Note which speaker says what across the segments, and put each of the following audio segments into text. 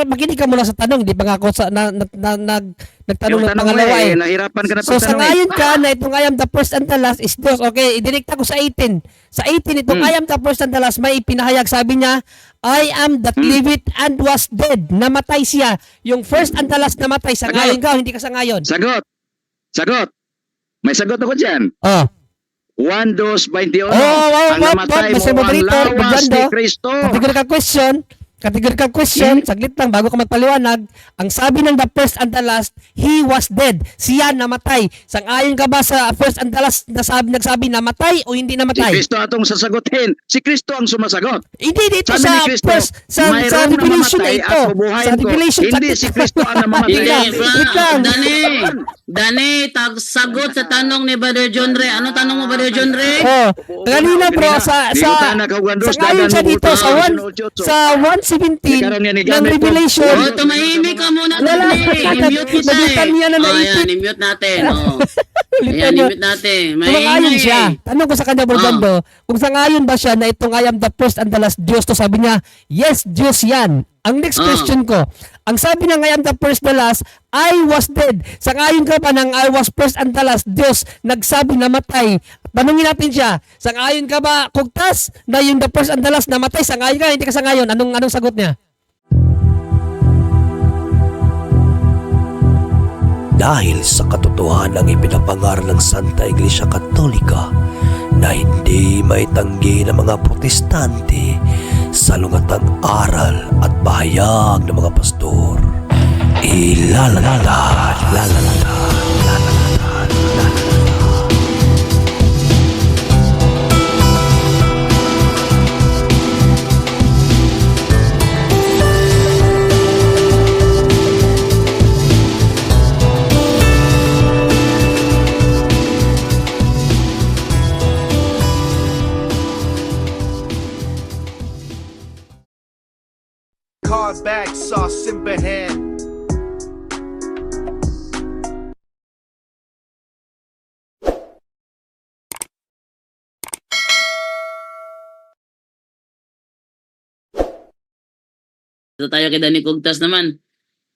Speaker 1: makinig ka muna sa tanong, di ba nga ako nagtanong
Speaker 2: Yung
Speaker 1: ng
Speaker 2: tanong mo
Speaker 1: pangalawa eh.
Speaker 2: nahirapan ka na
Speaker 1: So sa
Speaker 2: pagtanong
Speaker 1: ngayon ka na itong I am the first and the last is Diyos. Okay, idirekta ko sa 18. Sa 18 itong I am the first and the last, may ipinahayag. Sabi niya, I am that liveth and was dead. Namatay siya. Yung first and the last namatay. Sa
Speaker 2: Sagot.
Speaker 1: ngayon ka o hindi ka sa ngayon?
Speaker 2: Sagot. Sagot. May sagot ako dyan.
Speaker 1: Oh.
Speaker 2: 1:21.
Speaker 1: Ang
Speaker 2: Ang namatay mo
Speaker 1: Mr.
Speaker 2: ang
Speaker 1: Moderator,
Speaker 2: lawas ni
Speaker 1: Bernardo.
Speaker 2: Kristo.
Speaker 1: Categorical question, saglit lang bago ka magpaliwanag. Ang sabi ng the first and the last, he was dead. Siya namatay. Sang-ayon ka ba sa first and the last nagsabi namatay o hindi
Speaker 2: Si
Speaker 1: namatay?
Speaker 2: Kristo atong sasagutin. Si Kristo ang sumasagot.
Speaker 1: Hindi dito
Speaker 2: Sabi ni
Speaker 1: sa
Speaker 2: Kristo,
Speaker 1: first sa
Speaker 2: mayroong
Speaker 1: Revelation
Speaker 2: namamatay
Speaker 1: ito.
Speaker 2: at bubuhayin
Speaker 1: Sa
Speaker 2: ko.
Speaker 1: Revelation
Speaker 2: Hindi si Kristo ang namamatay.
Speaker 1: Wait lang.
Speaker 3: Dani, sagot sa tanong ni Brother John Ray. Ano tanong mo, Brother John Ray?
Speaker 1: Oh, kanina bro sa ngayon siya dito sa 1:17 ng Revelation.
Speaker 3: Oh, tumahimik ka muna, Dani. I-mute kita
Speaker 1: Nabutan niya na
Speaker 3: Oh,
Speaker 1: naipit.
Speaker 3: yan, i-mute natin. Oh.
Speaker 1: Ulitan
Speaker 3: Ayan,
Speaker 1: niyo.
Speaker 3: i-mute natin.
Speaker 1: Tumangayon
Speaker 3: Maingay.
Speaker 1: siya. Tanong ko sa kanya, Bernardo, kung sangayon ba siya na itong I am the first and the last Diyos, to sabi niya, yes, Diyos yan. Ang next question ko, ang sabi ng I am the first the last, I was dead. Sangayon ka ba ng I was first and the last Diyos, nagsabi namatay? Tanungin natin siya, sangayon ka ba, kugtas, na yung the first and the last namatay, sangayon ka, hindi ka sangayon? Anong sagot niya?
Speaker 4: Dahil sa katotohanang ipinapangaral ng Santa Iglesia Katolika na hindi maitanggi ng mga protestante sa lungatang aral at bahayag ng mga pastor. Ilalatad.
Speaker 5: Car bag sauce in hand.
Speaker 3: Ito tayo kay Dani Kugtas naman.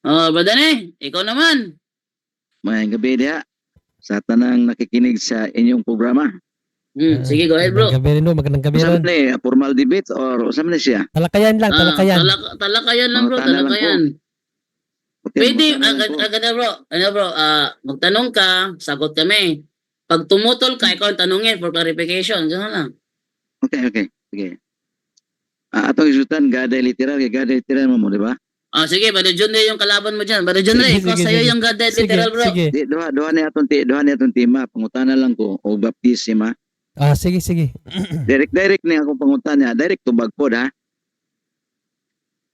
Speaker 3: Oh, ba Dani? Ikaw naman.
Speaker 2: Mayang gabi diha sa tanang nakikinig sa inyong programa.
Speaker 3: Sige, go ahead, bro.
Speaker 1: Magandang gabi
Speaker 2: Sa
Speaker 1: ron.
Speaker 2: ni formal debate or sa man siya?
Speaker 1: Talakayan lang, talakayan.
Speaker 3: Talakayan lang, bro.
Speaker 2: Oh, tana lang
Speaker 3: Talakayan.
Speaker 2: Okay,
Speaker 3: Pwede,
Speaker 2: magtanong po.
Speaker 3: bro, magtanong ka, sagot kami. Pag tumutol ka, ikaw ang tanungin for clarification. Gano'n lang.
Speaker 2: Okay. Sige. Atong isutan gada literal mo, di ba?
Speaker 3: Sige, Brother John Ray yung kalaban mo dyan. Brother John Ray, ikaw sa'yo yung God Dead literal, bro.
Speaker 1: Sige.
Speaker 2: Di duha ni atong tema, pangutana lang ko o baptisma.
Speaker 1: Sige.
Speaker 2: Direct ni akong pangutana, direct to bagpod ha.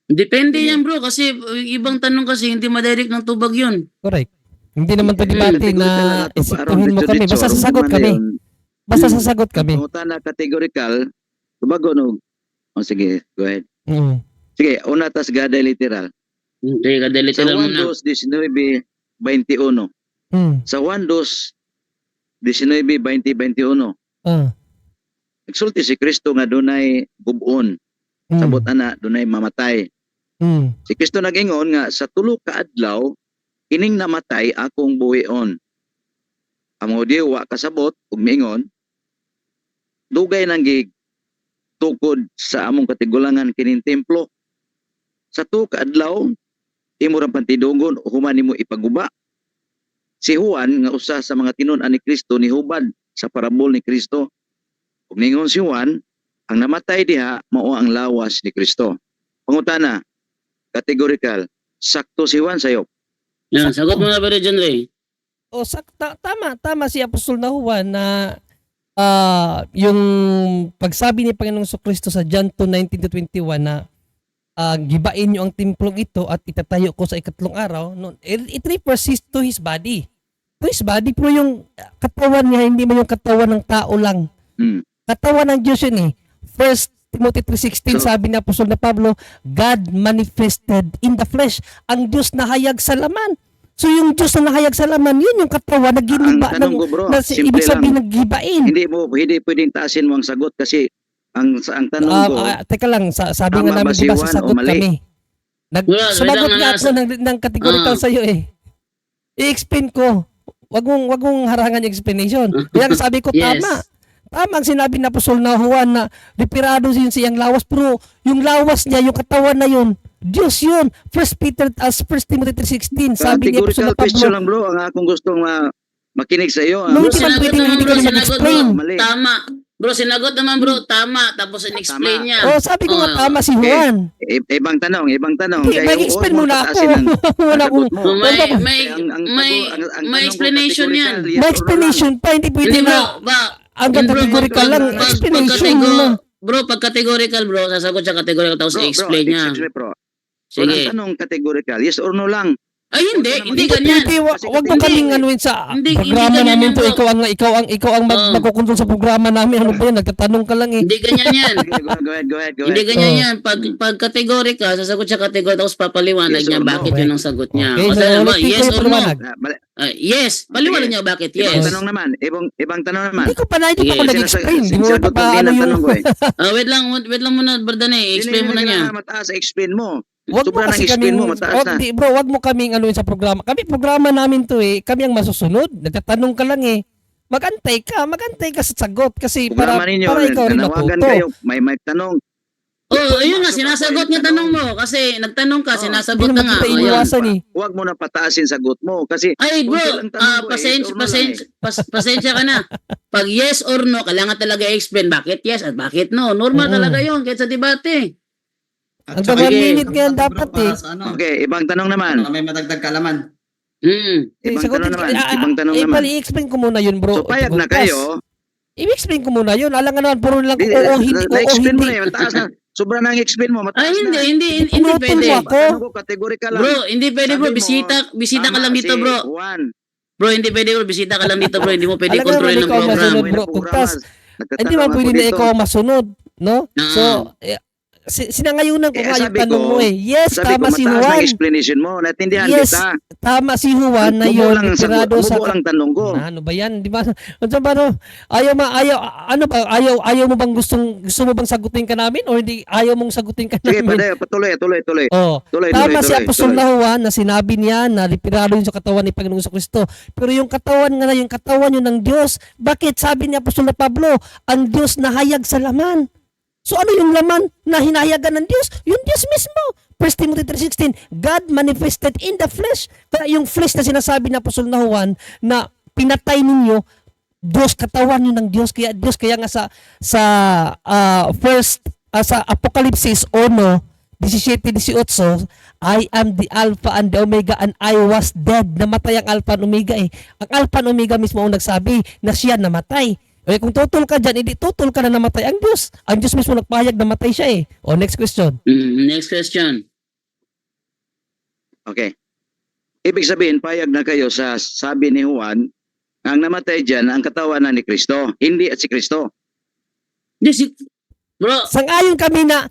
Speaker 3: Depende yan, bro. Kasi ibang tanong kasi, hindi madirect ng tubag yun.
Speaker 1: Correct. Hindi naman to debate na isiptuhin mo kami. Basta sasagot kami.
Speaker 2: Pangutana categorical, tubago no. O sige, go ahead. Sige, una tas gada literal.
Speaker 3: Okay, God Dead
Speaker 2: Sa
Speaker 3: literal
Speaker 2: 1
Speaker 3: muna.
Speaker 2: 2:19:21. Sa 1 2:19:20:21. Nagsulti si Kristo nga dunay bubon. Sabot ana dunay mamatay. Si Kristo nag-ingon nga sa tulo ka adlaw kining namatay akong buhion. Amo di wa kasabot ug miingon dugay nang tukod sa among katigulangan kining templo. Sa tulo ka adlaw imo ra pantidugon human nimo ipaguba. Si Juan nga usa sa mga tinun-an ni Kristo nihubad sa parabol ni Kristo. Ug ningon si Juan, ang namatay diha mao ang lawas ni Kristo. Pangutana, categorical, sakto si Juan sayo.
Speaker 3: Yan, sagot mo na, Brother John Ray.
Speaker 1: Tama si Apostol na Juan na yung pagsabi ni Panginoong Kristo sa John 2:19-21 na gibain niyo ang templong ito at itatayo ko sa ikatlong araw. No, it refers to his body. To his body, pero yung katawan niya, hindi mo yung katawan ng tao lang. Katawan ng Diyos yun eh. 1 Timothy 3:16 sabi ni Apostol na Pablo, God manifested in the flesh. Ang Diyos na hayag sa laman. So yung Diyos na nahayag sa laman, yun yung katawan na giniba.
Speaker 2: Ang tanong ko, bro,
Speaker 1: Ibig sabihin naggibain.
Speaker 2: Hindi pwedeng taasin mo ang sagot kasi ang tanong ko,
Speaker 1: Teka lang, sabi
Speaker 2: tama
Speaker 1: nga namin
Speaker 2: ba si
Speaker 1: diba
Speaker 2: Juan o
Speaker 1: sasagot
Speaker 2: mali?
Speaker 1: kami. Sumagot
Speaker 3: wala
Speaker 1: nga
Speaker 3: nga
Speaker 1: ako ng categorical
Speaker 3: Ah.
Speaker 1: sa iyo eh. I-explain ko. Wag mong harangan yung explanation. Kaya nga sabi ko
Speaker 3: Yes.
Speaker 1: tama. Tama ang sinabi na Apostol na Juan na reparado yun siyang lawas, pero yung lawas niya, yung katawan na yun, Diyos yun. 1 Timothy 3:16, sabi ni Apostol
Speaker 2: Categorical
Speaker 1: na
Speaker 2: question
Speaker 1: Pablo,
Speaker 2: lang bro, ang akong gustong makinig sa iyo.
Speaker 1: No,
Speaker 3: Bro,
Speaker 1: hindi man
Speaker 3: sinagot
Speaker 1: pwedeng
Speaker 3: naman
Speaker 1: hindi
Speaker 3: bro,
Speaker 1: ka
Speaker 3: sinagot
Speaker 1: mag-explain.
Speaker 3: mo.
Speaker 2: Mali.
Speaker 3: Tama. Bro, sinagot naman bro, tama. Tapos in-explain
Speaker 2: Tama.
Speaker 3: niya.
Speaker 1: oh, sabi ko nga tama si
Speaker 2: Okay.
Speaker 1: Juan.
Speaker 2: Ibang tanong.
Speaker 1: Hindi,
Speaker 2: Kaya
Speaker 1: mag-explain
Speaker 2: huwag mo
Speaker 1: muna ako.
Speaker 2: pataasin ang
Speaker 1: Wala akong,
Speaker 2: sagot mo.
Speaker 3: So, may,
Speaker 1: Wala-
Speaker 3: may,
Speaker 2: Ang
Speaker 3: may,
Speaker 2: tanong
Speaker 3: may
Speaker 2: ko,
Speaker 3: explanation yan.
Speaker 2: categorical, yes
Speaker 1: may
Speaker 2: or no
Speaker 1: explanation pa, hindi pwede
Speaker 3: Hindi bro,
Speaker 1: na ang
Speaker 3: Bro,
Speaker 1: categorical lang, explanation mo.
Speaker 3: Bro, pag categorical bro, sasagot siya categorical tapos
Speaker 2: lang.
Speaker 3: i-explain niya.
Speaker 2: Excuse me, bro.
Speaker 3: Sige.
Speaker 2: Ang tanong categorical, yes or no lang.
Speaker 3: Ay hindi, hindi
Speaker 1: Hindi
Speaker 3: ganyan.
Speaker 1: pwede, wag mo
Speaker 3: Hindi.
Speaker 1: kaming anuin sa
Speaker 3: Hindi
Speaker 1: programa
Speaker 3: ganyan
Speaker 1: namin
Speaker 3: yan,
Speaker 1: to.
Speaker 3: bro.
Speaker 1: Ikaw ang
Speaker 3: Oh.
Speaker 1: magkukontrol sa programa namin. Ano ba yan? Nagtatanong ka lang eh.
Speaker 3: Hindi ganyan yan.
Speaker 2: Okay, go ahead.
Speaker 3: Hindi ganyan
Speaker 1: Oh.
Speaker 3: yan. Pag categorical, sasagot siya categorical tapos papaliwanag
Speaker 2: Yes
Speaker 3: niya
Speaker 2: or no.
Speaker 3: bakit
Speaker 1: Okay.
Speaker 3: yun ang sagot niya.
Speaker 1: Okay,
Speaker 3: Kasi
Speaker 1: so
Speaker 3: alam mo,
Speaker 1: ulitin ko
Speaker 3: yes
Speaker 1: yung
Speaker 3: or no.
Speaker 1: paliwanag.
Speaker 3: Yes, paliwanag niya bakit
Speaker 2: Ibang
Speaker 3: yes.
Speaker 2: tanong naman. Ibang tanong naman.
Speaker 1: Hindi ko pa na, hindi pa
Speaker 3: Sige,
Speaker 1: ako nag-explain. Hindi mo
Speaker 2: sinasagot
Speaker 1: pa
Speaker 2: mo din
Speaker 1: ano
Speaker 2: ang
Speaker 1: yung...
Speaker 2: tanong ko eh.
Speaker 3: Wait lang muna, Bardane. Explain mo na niya.
Speaker 2: Mataas, explain mo.
Speaker 1: Wag mo
Speaker 2: Sobrang
Speaker 1: kasi
Speaker 2: explain
Speaker 1: kaming,
Speaker 2: mo, mataas na.
Speaker 1: Di, bro, wag mo kaming anuin sa programa. Programa namin to eh. Kami ang masusunod. Nagtatanong ka lang eh. Magantay ka sa sagot kasi para
Speaker 2: Programa ninyo,
Speaker 1: ikaw rin
Speaker 2: nanawagan
Speaker 1: natuto.
Speaker 2: kayo, may tanong.
Speaker 3: Oh, ayun nga, sinasagot niya tanong mo. Kasi nagtanong ka,
Speaker 2: Oh.
Speaker 3: sinasagot
Speaker 1: Hindi
Speaker 3: na
Speaker 1: naman
Speaker 3: nga.
Speaker 1: kita
Speaker 3: Oh, yan.
Speaker 1: iiwasan eh.
Speaker 2: Huwag mo na pataasin sagot mo kasi
Speaker 3: Ay bro,
Speaker 2: Kung tanong ko
Speaker 3: pasensya ka na. Pag yes or no, kailangan talaga i-explain bakit yes at bakit no. Normal
Speaker 1: Oo.
Speaker 3: talaga yun kahit sa debate.
Speaker 1: Hanggang
Speaker 3: saka-
Speaker 1: 1 minute nga yan dapat eh.
Speaker 2: Okay, ibang tanong naman.
Speaker 6: May madagdag kalaman.
Speaker 2: Ibang tanong naman. Ibang tanong naman.
Speaker 1: I-explain ko muna yun bro.
Speaker 2: So payag na
Speaker 1: Bukas.
Speaker 2: kayo.
Speaker 1: I-explain ko muna yun. Alam nga naman, puro lang kung oo, hindi, oo,
Speaker 2: Na-explain mo
Speaker 1: hindi.
Speaker 2: na yun. Mataas na. Sobra na ang explain mo. Mataas
Speaker 3: Ay hindi,
Speaker 2: na.
Speaker 3: hindi
Speaker 1: Pinutol
Speaker 3: pwede.
Speaker 1: mo ako.
Speaker 2: Tanong ko, categorical lang.
Speaker 3: Bro, hindi pwede bro,
Speaker 2: Sabi mo,
Speaker 3: bisita ka
Speaker 2: tama
Speaker 3: lang dito
Speaker 2: si
Speaker 3: bro.
Speaker 2: Juan.
Speaker 3: Bro, hindi pwede bro, bisita ka lang dito bro, hindi mo pwede
Speaker 1: Alam mo
Speaker 3: kontrolin
Speaker 1: naman,
Speaker 3: ng
Speaker 1: ikaw
Speaker 3: program.
Speaker 1: masunod,
Speaker 2: May
Speaker 1: bro.
Speaker 2: programa.
Speaker 1: Tugtas.
Speaker 2: Nagtatanong
Speaker 1: Hindi man
Speaker 2: ako
Speaker 1: pwede na
Speaker 2: dito.
Speaker 1: ikaw ang masunod. No?
Speaker 3: Ah.
Speaker 1: So, sinangayunan ko
Speaker 2: Eh,
Speaker 1: nga yung
Speaker 2: sabi
Speaker 1: tanong
Speaker 2: ko-
Speaker 1: mo eh. Yes,
Speaker 2: Sabi ko,
Speaker 1: tama si
Speaker 2: mataas
Speaker 1: Juan.
Speaker 2: ng explanation mo. Natindihan
Speaker 1: Yes,
Speaker 2: kita.
Speaker 1: tama si Juan na
Speaker 2: Mubo
Speaker 1: yun.
Speaker 2: lang ang sagot.
Speaker 1: Retirado sa...
Speaker 2: Mubo lang tanong ko.
Speaker 1: Ano ba yan? Di ba? Ano ba no? Ayaw mo bang gusto mo bang sagutin ka namin or hindi ayaw mong sagutin ka
Speaker 2: Sige,
Speaker 1: namin?
Speaker 2: patuloy.
Speaker 1: Oh,
Speaker 2: Tuloy,
Speaker 1: tama si
Speaker 2: tuloy.
Speaker 1: Apostol na Juan na sinabi niya na retirado yun sa katawan ni Panginoong Kristo. Pero yung katawan nga na yung katawan yun ng Diyos. Bakit? Sabi ni Apostol na Pablo, ang Diyos nahayag sa laman. So ano yung laman na hinahayagan ng Diyos? Yung Diyos mismo. 1 Timothy 3:16, God manifested in the flesh. Kaya yung flesh na sinasabi ni Apostol na Juan na pinatay ninyo, Diyos, katawan yun ng Diyos. Kaya Diyos, kaya nga sa Apokalipsis 1:17-18, I am the Alpha and the Omega and I was dead. Namatay ang Alpha and Omega eh. Ang Alpha and Omega mismo ang nagsabi na siya namatay. Eh kung tutol ka dyan, hindi tutol ka na namatay ang Diyos. Ang Diyos mismo nagpahayag namatay siya eh. O next question.
Speaker 3: Next question.
Speaker 2: Okay. Ibig sabihin, payag na kayo sa sabi ni Juan, ang namatay dyan, ang katawan na ni Kristo, hindi at si Kristo.
Speaker 3: Bro,
Speaker 1: Sangayon kami na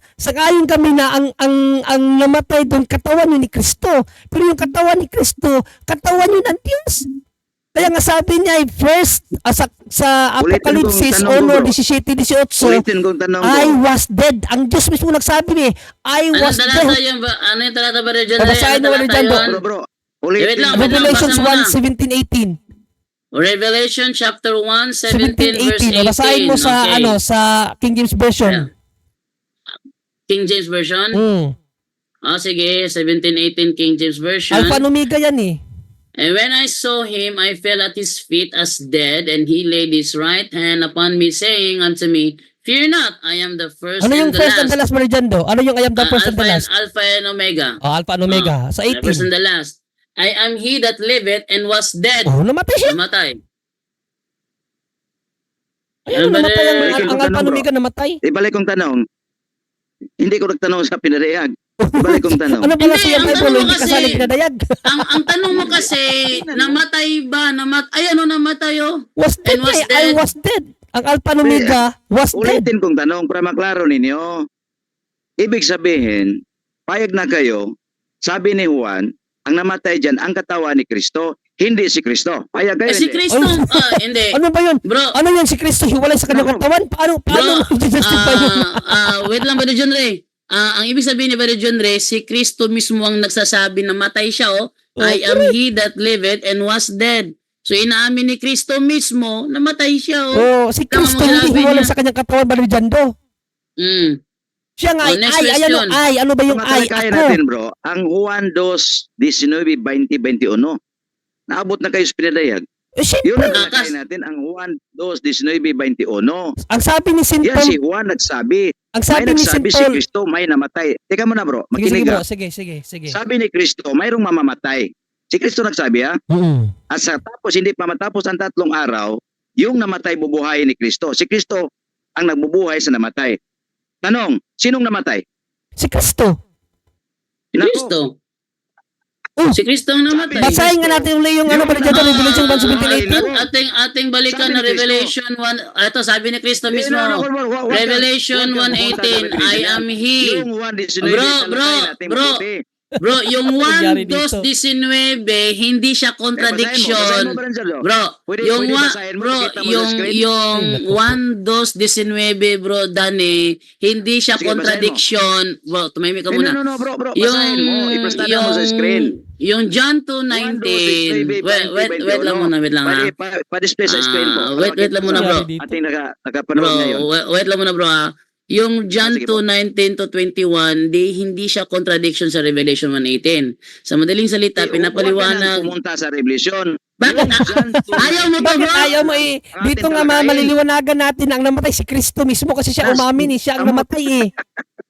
Speaker 1: ang namatay doon katawan yun ni Kristo. Pero yung katawan ni Kristo, katawan yun ng Diyos. Kaya nga sabi niya sa Apokalipsis
Speaker 2: Ulitin kong tanong ko, bro.
Speaker 1: 1:17-18,
Speaker 2: Ulitin kong tanong ko.
Speaker 1: I was dead. Ang Diyos mismo nagsabi ni, I
Speaker 3: anong
Speaker 1: was
Speaker 3: talata
Speaker 1: dead.
Speaker 3: yun ba? Ano yung talata ba dyan?
Speaker 1: Babasahin mo ulit dyan,
Speaker 2: Bro, ulitin
Speaker 3: Wait lang,
Speaker 2: mo.
Speaker 1: Revelations
Speaker 3: basa mo na.
Speaker 1: 1:17-18.
Speaker 3: Revelation chapter 1, 17 verse
Speaker 1: 17-18.
Speaker 3: 18.
Speaker 1: Basahin mo sa
Speaker 3: Okay.
Speaker 1: sa King James Version.
Speaker 3: King James Version? Sige, 17-18 King James Version.
Speaker 1: Alpha and Omega yan eh.
Speaker 3: And when I saw him, I fell at his feet as dead, and he laid his right hand upon me, saying unto me, Fear not, I am the first
Speaker 1: Ano yung
Speaker 3: and the
Speaker 1: first and
Speaker 3: last.
Speaker 1: the last, Mariando? Ano yung I am the first and the last?
Speaker 3: Alpha and Omega.
Speaker 1: Alpha and Omega. Sa
Speaker 3: The first
Speaker 1: 18.
Speaker 3: and the last. I am he that liveth and was dead.
Speaker 1: Oh, namatay siya.
Speaker 3: Namatay.
Speaker 1: Ayun, namatay ang
Speaker 2: Balikin ko
Speaker 1: Alpha and
Speaker 2: tanong,
Speaker 1: Omega namatay.
Speaker 2: Ibalik kong tanong. Hindi ko nagtanong sa pinarehag. Ibalik kong tanong.
Speaker 1: Ano pala
Speaker 3: Hindi,
Speaker 1: siya
Speaker 3: ang
Speaker 1: Bible?
Speaker 3: tanong
Speaker 1: Hindi
Speaker 3: kasi-
Speaker 1: kasali pinadayag.
Speaker 3: Ang tanong mo kasi, namatay ba? Ay, ano namatay oh?
Speaker 1: Was dead
Speaker 3: And was
Speaker 1: eh. I
Speaker 3: dead.
Speaker 1: was dead. Ang Alpha and Omega was dead.
Speaker 2: Ulitin kong tanong para maklaro ninyo. Ibig sabihin, payag na kayo, sabi ni Juan, ang namatay dyan, ang katawan ni Kristo, hindi si Kristo. Payag kayo.
Speaker 3: Si
Speaker 2: hindi?
Speaker 3: Kristo, hindi.
Speaker 1: Ano ba yun?
Speaker 3: Bro,
Speaker 1: Ano yun si Kristo hiwalay sa kanyang katawan? Paano
Speaker 3: bro,
Speaker 1: i-justify yun?
Speaker 3: wait lang ba John Ray? ang ibig sabihin ni Brother John Ray, si Kristo mismo ang nagsasabi na matay siya, I am
Speaker 1: correct.
Speaker 3: he that liveth and was dead. So inaamin ni Kristo mismo na matay siya,
Speaker 1: Si
Speaker 3: Tama
Speaker 1: Kristo
Speaker 3: mo
Speaker 1: hindi
Speaker 3: sinabi
Speaker 1: hiwalay
Speaker 3: niya.
Speaker 1: sa kanyang katawan, Brother Jando.
Speaker 3: Mm.
Speaker 1: Siya nga,
Speaker 3: Next
Speaker 1: ano,
Speaker 3: question.
Speaker 1: ano ba yung
Speaker 2: Tumatalakayan
Speaker 1: ako?
Speaker 2: natin bro, ang Juan 2:19, 20-21, naabot na kayo sa pinadayag. Yun
Speaker 1: Siyempre,
Speaker 2: ang talakayan natin, ang Juan 2:19, 21.
Speaker 1: ang sabi ni St.
Speaker 2: Yan
Speaker 1: Paul,
Speaker 2: si Juan nagsabi.
Speaker 1: ang
Speaker 2: May
Speaker 1: sabi ni St.
Speaker 2: nagsabi si
Speaker 1: Paul,
Speaker 2: Kristo may namatay. Teka mo na bro,
Speaker 1: sige, sige
Speaker 2: makinig
Speaker 1: bro,
Speaker 2: ka.
Speaker 1: sige.
Speaker 2: Sabi ni Kristo, mayroong mamamatay. Si Kristo nagsabi
Speaker 1: Mm.
Speaker 2: at sa tapos hindi pa matapos ang 3 araw, yung namatay bubuhayin ni Kristo. Si Kristo ang nagbubuhay sa namatay. Tanong, sinong namatay?
Speaker 1: Si Kristo.
Speaker 3: Si
Speaker 2: Nako,
Speaker 3: Kristo.
Speaker 1: Oh.
Speaker 3: Si Kristo ang namatay.
Speaker 1: Basahin nga natin ulit yung ano, Brother Jando, Revelation 1:17-18.
Speaker 3: Ating balikan
Speaker 2: Sabi
Speaker 3: na
Speaker 2: ni Kristo.
Speaker 3: Revelation 1. Ito, sabi ni Kristo mismo. Revelation 1:18, I am He.
Speaker 2: Yung 1:19,
Speaker 3: Bro,
Speaker 2: natin
Speaker 3: bro.
Speaker 2: mabuti.
Speaker 3: Bro, yung
Speaker 1: Nangyari
Speaker 3: 1,
Speaker 1: dito.
Speaker 3: 2, 19, hindi siya
Speaker 2: Basahin mo,
Speaker 3: contradiction.
Speaker 2: Brother.
Speaker 3: Bro,
Speaker 2: Pwede
Speaker 3: yung
Speaker 2: basahin mo, pakita mo sa screen.
Speaker 3: yung 1, 2, 19, bro, Dani, hindi siya
Speaker 2: Sige,
Speaker 3: contradiction. Bro, tumahimik ka muna.
Speaker 2: No, bro, basahin mo. Ipastada mo sa screen.
Speaker 3: Yung John 2:19. Wait lang muna, wait lang ha.
Speaker 2: Pa-display sa screen po.
Speaker 3: Wait lang muna, bro.
Speaker 2: Ating nakapanood
Speaker 3: Bro,
Speaker 2: ngayon.
Speaker 3: wait lang muna, bro ha. Yung John
Speaker 2: Sige po.
Speaker 3: 2:19-21, hindi siya contradiction sa Revelation 1:18. Sa madaling salita,
Speaker 2: Huwag ka nang
Speaker 3: pinapaliwanag.
Speaker 2: pumunta sa Revelation.
Speaker 3: Bakit?
Speaker 2: John 2,
Speaker 3: Ayaw mo to,
Speaker 1: Bakit
Speaker 3: bro?
Speaker 1: ayaw mo dito nga
Speaker 2: talakayin.
Speaker 1: maliliwanagan natin na ang namatay si Kristo mismo kasi siya umamin siya ang namatay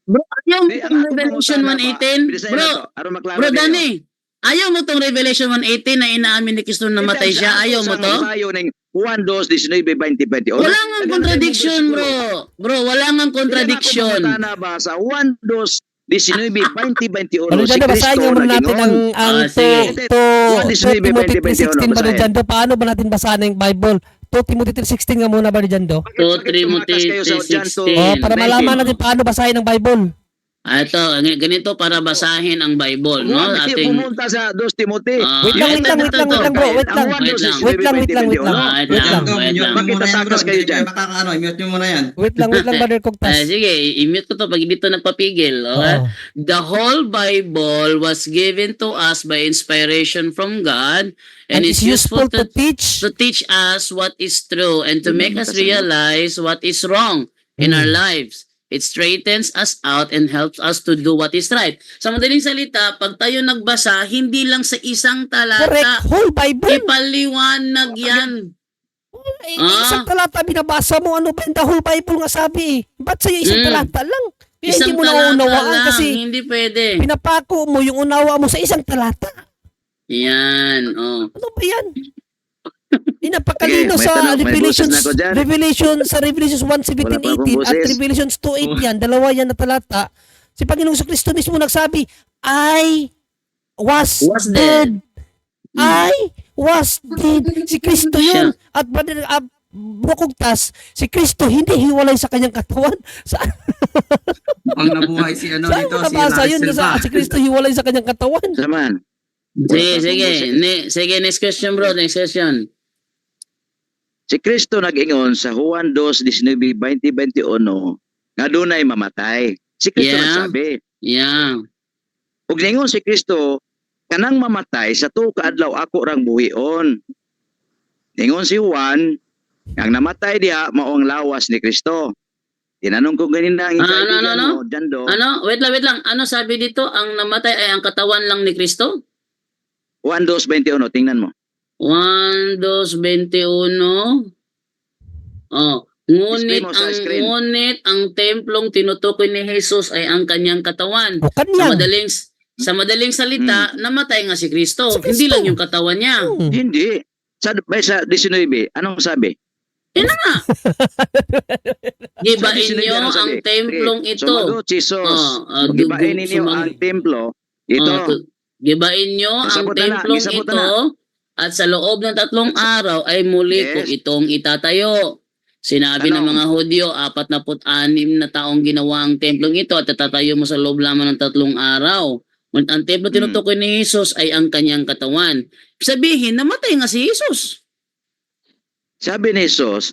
Speaker 3: Bro, ayaw mo
Speaker 2: Di, ang
Speaker 3: tong
Speaker 2: atong
Speaker 3: Revelation
Speaker 2: pangutana ba?
Speaker 3: 1:18?
Speaker 2: Bilisan
Speaker 3: Bro,
Speaker 2: na to. Aron maklaro
Speaker 3: bro,
Speaker 2: ninyo.
Speaker 3: Dani. Ayaw mo tong Revelation 1:18 na inaamin ni Kristo na namatay siya? Ayaw mo to?
Speaker 2: Sayo ng Juan 2:19-20.
Speaker 3: Wala nga contradiction, bro. Bro, wala nga contradiction.
Speaker 2: Na ba sa Juan 2:19-20?
Speaker 1: Brother
Speaker 2: Si
Speaker 1: Jando, basahin nga
Speaker 2: Kristo
Speaker 1: muna natin ang
Speaker 3: sige.
Speaker 1: Timothy 3:16,
Speaker 2: 20,
Speaker 1: Brother Jando. Paano ba natin basahin ang Bible? 2 Timothy 3:16 nga muna, Brother Jando.
Speaker 3: 2 Timothy 3:16.
Speaker 1: Para malaman natin paano basahin ang Bible.
Speaker 3: Ito, ganito para basahin ang Bible, no? Ating
Speaker 2: pumunta sa 2 Timothy.
Speaker 1: Wait lang, bro. Wait lang. Wait lang.
Speaker 3: Wait lang.
Speaker 2: Bakit tatakas kayo dyan?
Speaker 6: I-mute nyo muna yan.
Speaker 1: Wait lang, Brother Cogtas.
Speaker 3: Sige, i-mute ko to pag dito nagpapigil. Okay?
Speaker 1: Oo.
Speaker 3: The whole Bible was given to us by inspiration from God and is useful to teach us what is true and to make us realize what is wrong in our lives. It straightens us out and helps us to do what is right. Sa madaling salita, pag tayo nagbasa, hindi lang sa isang
Speaker 1: Correct.
Speaker 3: talata,
Speaker 1: Whole Bible.
Speaker 3: ipaliwanag yan.
Speaker 1: Isang talata binabasa mo. Ano ba yung the whole Bible nga sabi? Ba't sa'yo isang talata lang? Kaya hindi mo nauunawaan kasi
Speaker 3: hindi pwede.
Speaker 1: pinapako mo yung unawa mo sa isang talata.
Speaker 3: Yan, oh.
Speaker 1: Ano ba yan? Inapakalino
Speaker 2: Sige, may
Speaker 1: sa
Speaker 2: tanong, may
Speaker 1: Revelations,
Speaker 2: boses na ako dyan.
Speaker 1: Revelations 1:17-18 at
Speaker 2: boses.
Speaker 1: Revelations 2:8 yan, dalawa yan na talata. Si Panginoong Kristo mismo nagsabi, I was dead. I was dead. Si Kristo yun. At Bukugtas, si Kristo hindi hiwalay sa kanyang katawan. Saan
Speaker 6: Ang nabuhay si ano
Speaker 1: saan
Speaker 6: dito,
Speaker 1: mo
Speaker 6: si
Speaker 1: nabasa
Speaker 6: Larry
Speaker 1: yun?
Speaker 6: Silva.
Speaker 1: Si Kristo hiwalay sa kanyang katawan.
Speaker 2: Saman.
Speaker 3: Sige, next question, bro. Next question.
Speaker 2: Si Kristo nag-ingon sa Juan 2:19-20 nga dunay mamatay. Si Kristo
Speaker 3: Yeah.
Speaker 2: nagsabi.
Speaker 3: Yeah.
Speaker 2: Ug ningon si Kristo, kanang mamatay sa 2 kaadlaw ako rang buhion. Ningon si Juan, ang namatay diha mao ang lawas ni Kristo. Tinanong ko ganina ang kaibigan
Speaker 3: ano?
Speaker 2: mo, Jando.
Speaker 3: Ano? Wait lang. Ano sabi dito? Ang namatay ay ang katawan lang ni Kristo?
Speaker 2: Juan 2:21, tingnan mo.
Speaker 3: 1, 2, 21. Oh,
Speaker 2: Display mo sa screen.
Speaker 3: ngunit ang templong tinutukoy ni Jesus ay ang kanyang katawan.
Speaker 1: O kanyang.
Speaker 3: Sa madaling salita, namatay nga si Kristo.
Speaker 1: Si Kristo.
Speaker 3: Hindi lang yung katawan niya.
Speaker 2: Hindi. Sa 19, anong sabi?
Speaker 3: Yan na nga. Gibain
Speaker 2: Sa 19,
Speaker 3: niyo
Speaker 2: anong
Speaker 3: ang
Speaker 2: sabi?
Speaker 3: templong
Speaker 2: Sige,
Speaker 3: ito.
Speaker 2: Sumagot Jesus.
Speaker 3: Dugo-
Speaker 2: Gibain ninyo
Speaker 3: sumag-
Speaker 2: ang templo. Ito.
Speaker 3: Gibain nyo ang
Speaker 2: Gisabot na na,
Speaker 3: templong
Speaker 2: gisabot
Speaker 3: ito at sa loob ng 3 araw ay muli
Speaker 2: Yes.
Speaker 3: ko itong itatayo. Sinabi ng
Speaker 2: Ano?
Speaker 3: mga Hudyo, 46 na taong ginawa ang templong ito at tatatayo mo sa loob lamang ng 3 araw. Ngunit ang templo tinutukoy ni Jesus ay ang kanyang katawan. Sabihin, namatay nga si Jesus.
Speaker 2: Sabi ni Jesus,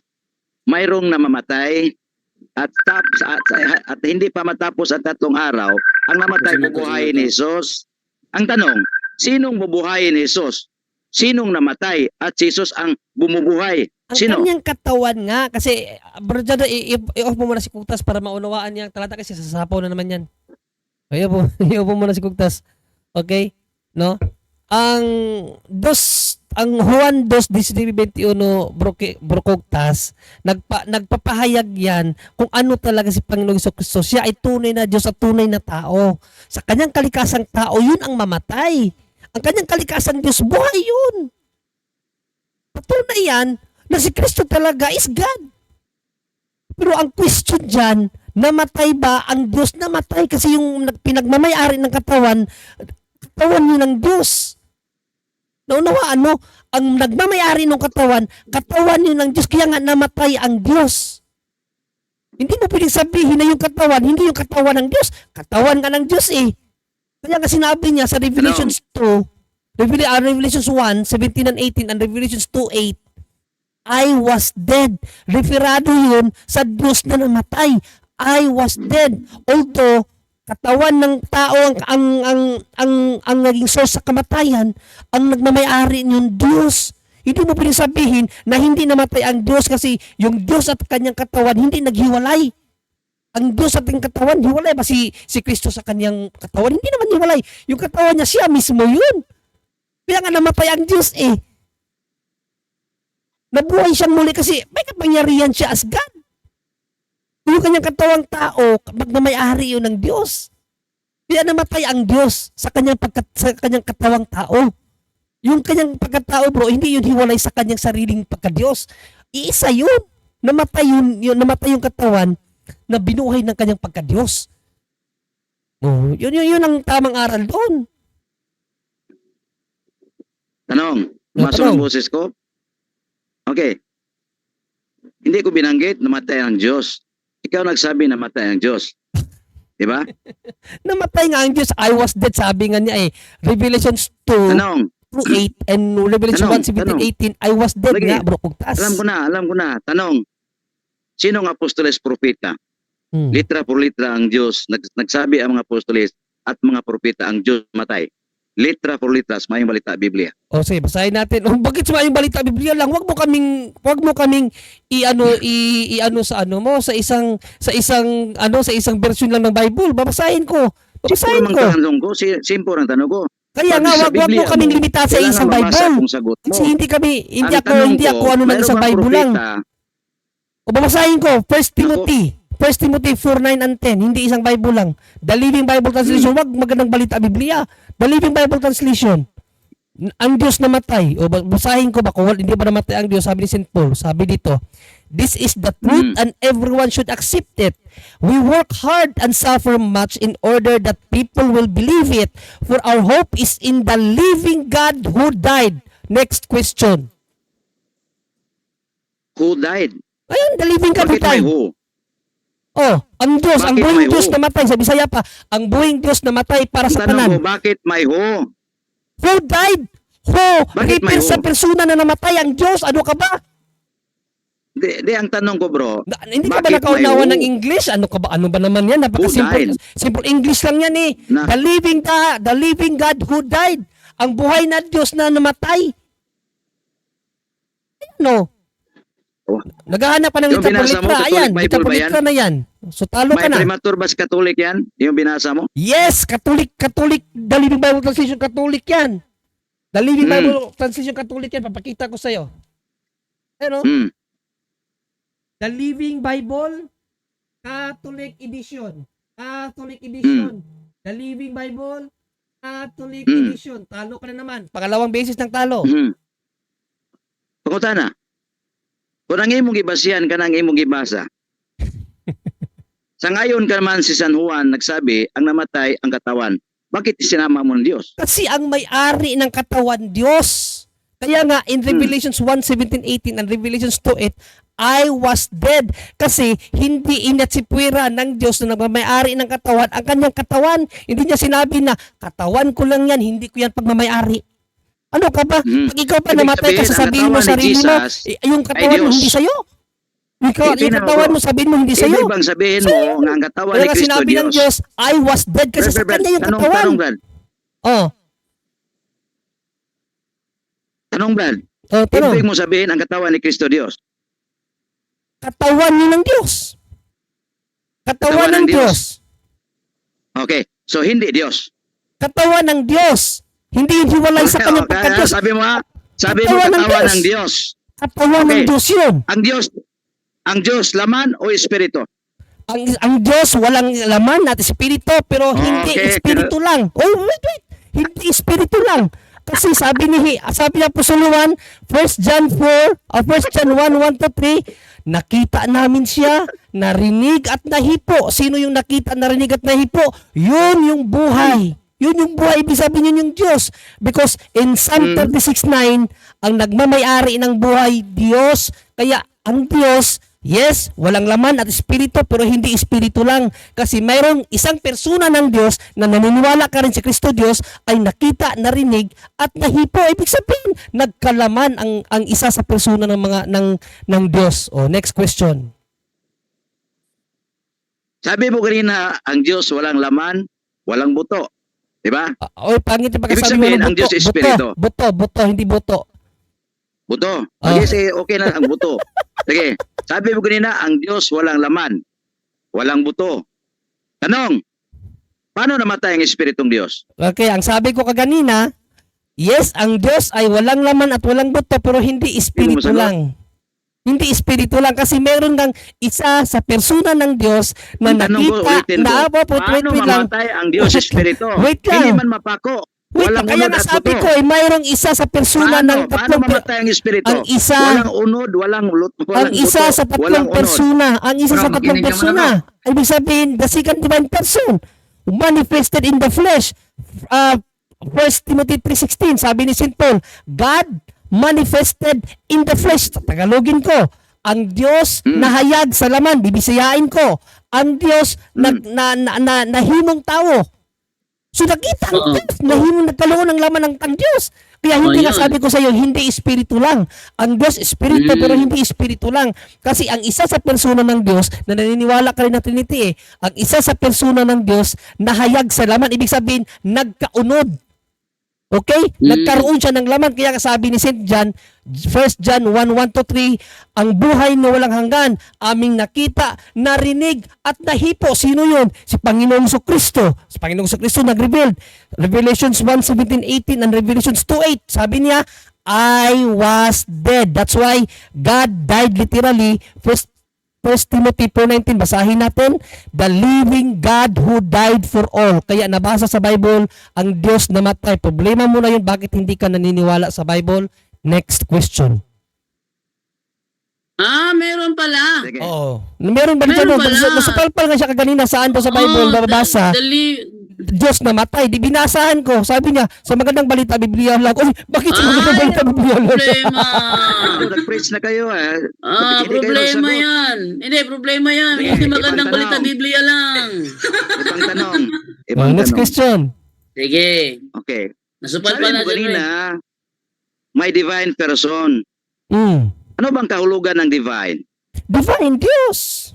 Speaker 2: mayroong namamatay at hindi pa matapos ang 3 araw, ang namatay bubuhayin ni Jesus. Ang tanong, sinong bubuhayin ni Jesus? Sinong namatay at si Jesus ang bumubuhay?
Speaker 1: Ang
Speaker 2: Sino?
Speaker 1: kanyang katawan nga, kasi, brother, i-off mo muna si Kugtas para maunawaan niya ang talata kasi sasapaw na naman yan. I-off mo muna si Kugtas. Okay? No? Ang Juan 2:19, Bro Kugtas, nagpapahayag yan kung ano talaga si Panginoong Jesucristo. Siya ay tunay na Diyos at tunay na tao. Sa kanyang kalikasang tao, yun ang mamatay. Ang kanyang kalikasang Diyos, buhay yun. Patunay yan na si Kristo talaga is God. Pero ang question dyan, namatay ba ang Diyos? Namatay kasi yung pinagmamayari ng katawan yun ng Diyos. Naunawaan mo, ang nagmamayari ng katawan yun ng Diyos, kaya nga namatay ang Diyos. Hindi mo pwedeng sabihin na yung katawan, hindi yung katawan ng Diyos. Katawan nga ng Diyos eh. Kaya nga sinabi niya sa Revelations 2, Revelations 1, 17 and 18, and Revelations 2:8, I was dead. Referado yun sa Diyos na namatay. I was dead. Although, katawan ng tao ang naging source sa kamatayan, ang nagmamayari yung Diyos. Hindi mo pwedeng sabihin na hindi namatay ang Diyos kasi yung Diyos at kanyang katawan hindi naghiwalay. Ang Diyos at ang katawan, hiwalay ba si Kristo sa kanyang katawan? Hindi naman hiwalay. Yung katawan niya, siya mismo yun. Kaya nga namatay ang Diyos eh. Nabuhay siyang muli kasi may kapangyarihan siya as God. Yung kanyang katawang tao, magmamayari yun ng Diyos. Kaya namatay ang Diyos sa kanyang katawang tao. Yung kanyang pagkatao, bro, hindi yun hiwalay sa kanyang sariling pagka-Diyos. Iisa yun. Namatay yung katawan na binuhay ng kanyang pagka-Diyos. Oh, yun ang tamang aral doon.
Speaker 2: Tanong, pumasok ang boses ko? Okay. Hindi ko binanggit, namatay ang Diyos. Ikaw nagsabi namatay ang Diyos. Diba?
Speaker 1: Namatay nga ang Diyos. I was dead, sabi nga niya eh. Revelations 2,
Speaker 2: Tanong,
Speaker 1: 2:8 and Revelation 1:17-18, I was dead
Speaker 2: Lagi.
Speaker 1: nga, bro, Kugtas.
Speaker 2: alam ko na. Tanong, sinong apostoles propeta?
Speaker 1: Hmm.
Speaker 2: Litra por litra ang Diyos. Nagsabi ang mga apostoles at mga propeta ang Diyos matay. Litra por litra, mayong balita Biblia.
Speaker 1: O sige, basahin natin. Oh, bakit sa yung balita Biblia lang? Wag mo kaming sa isang version lang ng Bible. Babasahin ko. Babasahin ko.
Speaker 2: Simple ang tanong ko.
Speaker 1: Kaya nga wag mo kaming limita sa isang Bible. Kasi hindi ako ng isang Bible lang. O babasahin ko, 1 Timothy 4:9 and 10, hindi isang Bible lang. The Living Bible Translation, wag magandang balita Biblia. The Living Bible Translation. Ang Diyos namatay. O basahin ko ba kung hindi ba namatay ang Diyos? Sabi ni St. Paul, sabi dito, this is the truth and everyone should accept it. We work hard and suffer much in order that people will believe it. For our hope is in the living God who died. Next question.
Speaker 2: Who died?
Speaker 1: Ayun, the living God who
Speaker 2: Bakit may
Speaker 1: died.
Speaker 2: who?
Speaker 1: Oh, ang Diyos, ang
Speaker 2: Bakit
Speaker 1: buong
Speaker 2: may
Speaker 1: Diyos
Speaker 2: who?
Speaker 1: namatay. Sa Bisaya pa, ang buong Diyos namatay para sa
Speaker 2: Tanong ko,
Speaker 1: tanan.
Speaker 2: bakit may who?
Speaker 1: Who died? Who?
Speaker 2: Bakit may
Speaker 1: Refer sa
Speaker 2: who?
Speaker 1: persona na namatay ang Diyos. Ano ka ba?
Speaker 2: Di ang tanong ko bro,
Speaker 1: Hindi ka ba
Speaker 2: bakit
Speaker 1: nakaunawa
Speaker 2: may who?
Speaker 1: ng English? Ano ka ba? Ano ba naman yan? Napaka-simple.
Speaker 2: died?
Speaker 1: Simple English lang yan eh.
Speaker 2: Na-
Speaker 1: The living God who died. Ang buhay na Diyos na namatay. No.
Speaker 2: Oh.
Speaker 1: Naghahanap pa ng
Speaker 2: Yung binasa mo,
Speaker 1: litra.
Speaker 2: Catholic
Speaker 1: Ayan,
Speaker 2: Bible ba yan?
Speaker 1: litra na yan. So talo ka
Speaker 2: May
Speaker 1: na.
Speaker 2: prematur ba sa Katolik yan? Yung binasa mo?
Speaker 1: Yes, Catholic, The Living Bible Translation, Catholic yan. The Living Bible Translation, Catholic yan. Papakita ko sa'yo. Ano?
Speaker 2: Hmm.
Speaker 1: The Living Bible, Catholic Edition. Catholic Edition. The Living Bible, Catholic Edition. Talo ka na naman. Pangalawang beses ng talo.
Speaker 2: Mhm. Panguta na. Kung ang imong gibasihan ka ng imong gibasa. Sa ngayon ka naman si San Juan nagsabi, ang namatay ang katawan. Bakit sinama mo ng Diyos?
Speaker 1: Kasi ang may-ari ng katawan, Diyos. Kaya nga, in Revelations 1:17-18 and Revelations 2:8, I was dead. Kasi hindi inatsipwira ng Diyos na nagmamayari ng katawan ang kanyang katawan. Hindi niya sinabi na, katawan ko lang yan, hindi ko yan pagmamayari. Ano ka ba? Pag ikaw pa
Speaker 2: Ibig
Speaker 1: namatay ka,
Speaker 2: sabihin,
Speaker 1: sasabihin
Speaker 2: ang
Speaker 1: mo
Speaker 2: katawan ni
Speaker 1: sarili mo,
Speaker 2: Jesus
Speaker 1: yung
Speaker 2: ay
Speaker 1: katawan
Speaker 2: Diyos.
Speaker 1: hindi sa'yo. Ikaw,
Speaker 2: Hindi
Speaker 1: yung
Speaker 2: na
Speaker 1: katawan
Speaker 2: ako.
Speaker 1: mo, sabihin mo hindi
Speaker 2: Ibig
Speaker 1: sa'yo.
Speaker 2: bang sabihin mo nga ang katawan
Speaker 1: Kaya
Speaker 2: ni
Speaker 1: nga
Speaker 2: Kristo
Speaker 1: sinabi ng
Speaker 2: Diyos?
Speaker 1: Diyos, I was dead kasi sa
Speaker 2: Brad,
Speaker 1: kanya yung
Speaker 2: tanong,
Speaker 1: katawan.
Speaker 2: Brad.
Speaker 1: Oh,
Speaker 2: Tanong, Brad.
Speaker 1: tanong.
Speaker 2: Ibig mo sabihin ang katawan ni Kristo Diyos?
Speaker 1: Katawan yun ng Diyos. Katawan ng Diyos.
Speaker 2: Okay. So, hindi Diyos.
Speaker 1: Katawan ng Diyos. Hindi yun hiwalay sa kanyang pagka-Diyos.
Speaker 2: Sabi mo ha? Sabi mo
Speaker 1: Katawan ng
Speaker 2: katawan
Speaker 1: Diyos.
Speaker 2: ng Diyos.
Speaker 1: Katawan ng
Speaker 2: Okay.
Speaker 1: Diyos yun.
Speaker 2: Ang Diyos, laman o espiritu?
Speaker 1: Ang Diyos walang laman at espiritu pero hindi
Speaker 2: Okay.
Speaker 1: espiritu lang. Oh, wait. Hindi espiritu lang. Kasi sabi ni Apostol Juan, 1 John 1, 1 to 3, nakita namin siya, narinig at nahipo. Sino yung nakita, narinig at nahipo? Yun yung buhay. Yun yung buhay, ibig sabihin yun yung Diyos. Because in Psalm 36:9, ang nagmamayari ng buhay, Diyos. Kaya ang Diyos, yes, walang laman at espiritu pero hindi espiritu lang. Kasi mayroong isang persona ng Diyos na naniniwala ka rin si Kristo Diyos ay nakita, narinig at nahipo. Ibig sabihin, nagkalaman ang isa sa persona ng Diyos. O, next question.
Speaker 2: Sabi mo kanina, ang Diyos walang laman, walang buto. Diba?
Speaker 1: Oy, pangit yung
Speaker 2: Ibig
Speaker 1: pagkasabi
Speaker 2: sabihin,
Speaker 1: mo ng
Speaker 2: ang Diyos espiritu.
Speaker 1: Buto, hindi buto.
Speaker 2: Buto.
Speaker 1: Ah.
Speaker 2: Sige, okay na ang buto. Sige. Sabi mo kanina, ang Diyos walang laman, walang buto. Tanong, paano namatay ang espiritong Diyos?
Speaker 1: Okay, ang sabi ko kaganina, yes, ang Diyos ay walang laman at walang buto pero hindi espiritu
Speaker 2: masagot?
Speaker 1: lang. Hindi espiritu lang kasi meron kang isa sa persona ng Diyos na
Speaker 2: Ang tanong ko,
Speaker 1: nakita
Speaker 2: ulitin ko,
Speaker 1: na
Speaker 2: paano
Speaker 1: lang.
Speaker 2: mamatay ang Diyos espiritu?
Speaker 1: Wait
Speaker 2: Hindi
Speaker 1: lang.
Speaker 2: man mapako.
Speaker 1: Wait,
Speaker 2: Walang
Speaker 1: kaya
Speaker 2: unod
Speaker 1: nga
Speaker 2: at
Speaker 1: sabi
Speaker 2: buto.
Speaker 1: ko ay mayroong isa sa persona ng
Speaker 2: Paano
Speaker 1: tatlong
Speaker 2: mamatay ang espiritu?
Speaker 1: ang isa-
Speaker 2: Walang unod, walang
Speaker 1: ang isa
Speaker 2: buto,
Speaker 1: sa
Speaker 2: walang
Speaker 1: tatlong
Speaker 2: unod.
Speaker 1: persona, ang isa sa
Speaker 6: Bro,
Speaker 1: tatlong
Speaker 6: makinig naman
Speaker 1: persona. Ibig sabihin, the second divine person manifested in the flesh. 1 Timothy 3:16, sabi ni St. Paul, God manifested in the flesh. Tagalogin ko, ang Diyos nahayag sa laman, bibisayain ko. Ang Diyos nahimong tao. So nakita ang Diyos, nagkaroon ng laman ng Diyos. Kaya hindi
Speaker 3: Oh,
Speaker 1: nga
Speaker 3: yun.
Speaker 1: sabi ko sa iyo, hindi espiritu lang. Ang Diyos espiritu pero hindi espiritu lang. Kasi ang isa sa persona ng Diyos, na naniniwala ka rin na Trinity ang isa sa persona ng Diyos, nahayag sa laman. Ibig sabihin, nagkaunod. Okay? Nagkaroon siya ng laman. Kaya sabi ni St. John, 1 John 1, 1 to 3, ang buhay na walang hanggan, aming nakita, narinig, at nahipo. Sino yun? Si Panginoong Kristo. Si Panginoong Kristo nag-revealed. Revelations 1:17, 18, and Revelations 2:8. Sabi niya, I was dead. That's why God died literally. 1 Timothy 4:19, basahin natin, the living God who died for all. Kaya nabasa sa Bible, ang Diyos namatay. Problema mo na yun, bakit hindi ka naniniwala sa Bible? Next question.
Speaker 3: Meron pala.
Speaker 2: Sige.
Speaker 1: Oo. Meron ba
Speaker 3: Meron
Speaker 1: dyan?
Speaker 3: pala.
Speaker 1: Nasupalpal nga siya kaganina, saan daw sa Bible, babasa, Diyos namatay. Di binasahan ko. Sabi niya, sa magandang balita, Biblia lang. Uy, bakit sa magandang balita, Biblia lang?
Speaker 3: Problema.
Speaker 2: Nag-preach na kayo Hindi kayo
Speaker 3: Problema
Speaker 2: nagsagot.
Speaker 3: yan. Hindi, problema yan.
Speaker 2: Sige,
Speaker 3: Hindi
Speaker 2: ibang
Speaker 3: magandang
Speaker 2: tanong.
Speaker 3: balita, Biblia lang.
Speaker 2: Ibang tanong.
Speaker 1: Next question.
Speaker 3: Sige.
Speaker 2: Okay.
Speaker 3: Nasupal
Speaker 2: Sabi
Speaker 3: pa
Speaker 2: mo
Speaker 3: na dyan.
Speaker 2: kanina, may divine person. Ano bang kahulugan ng divine?
Speaker 1: Divine Diyos.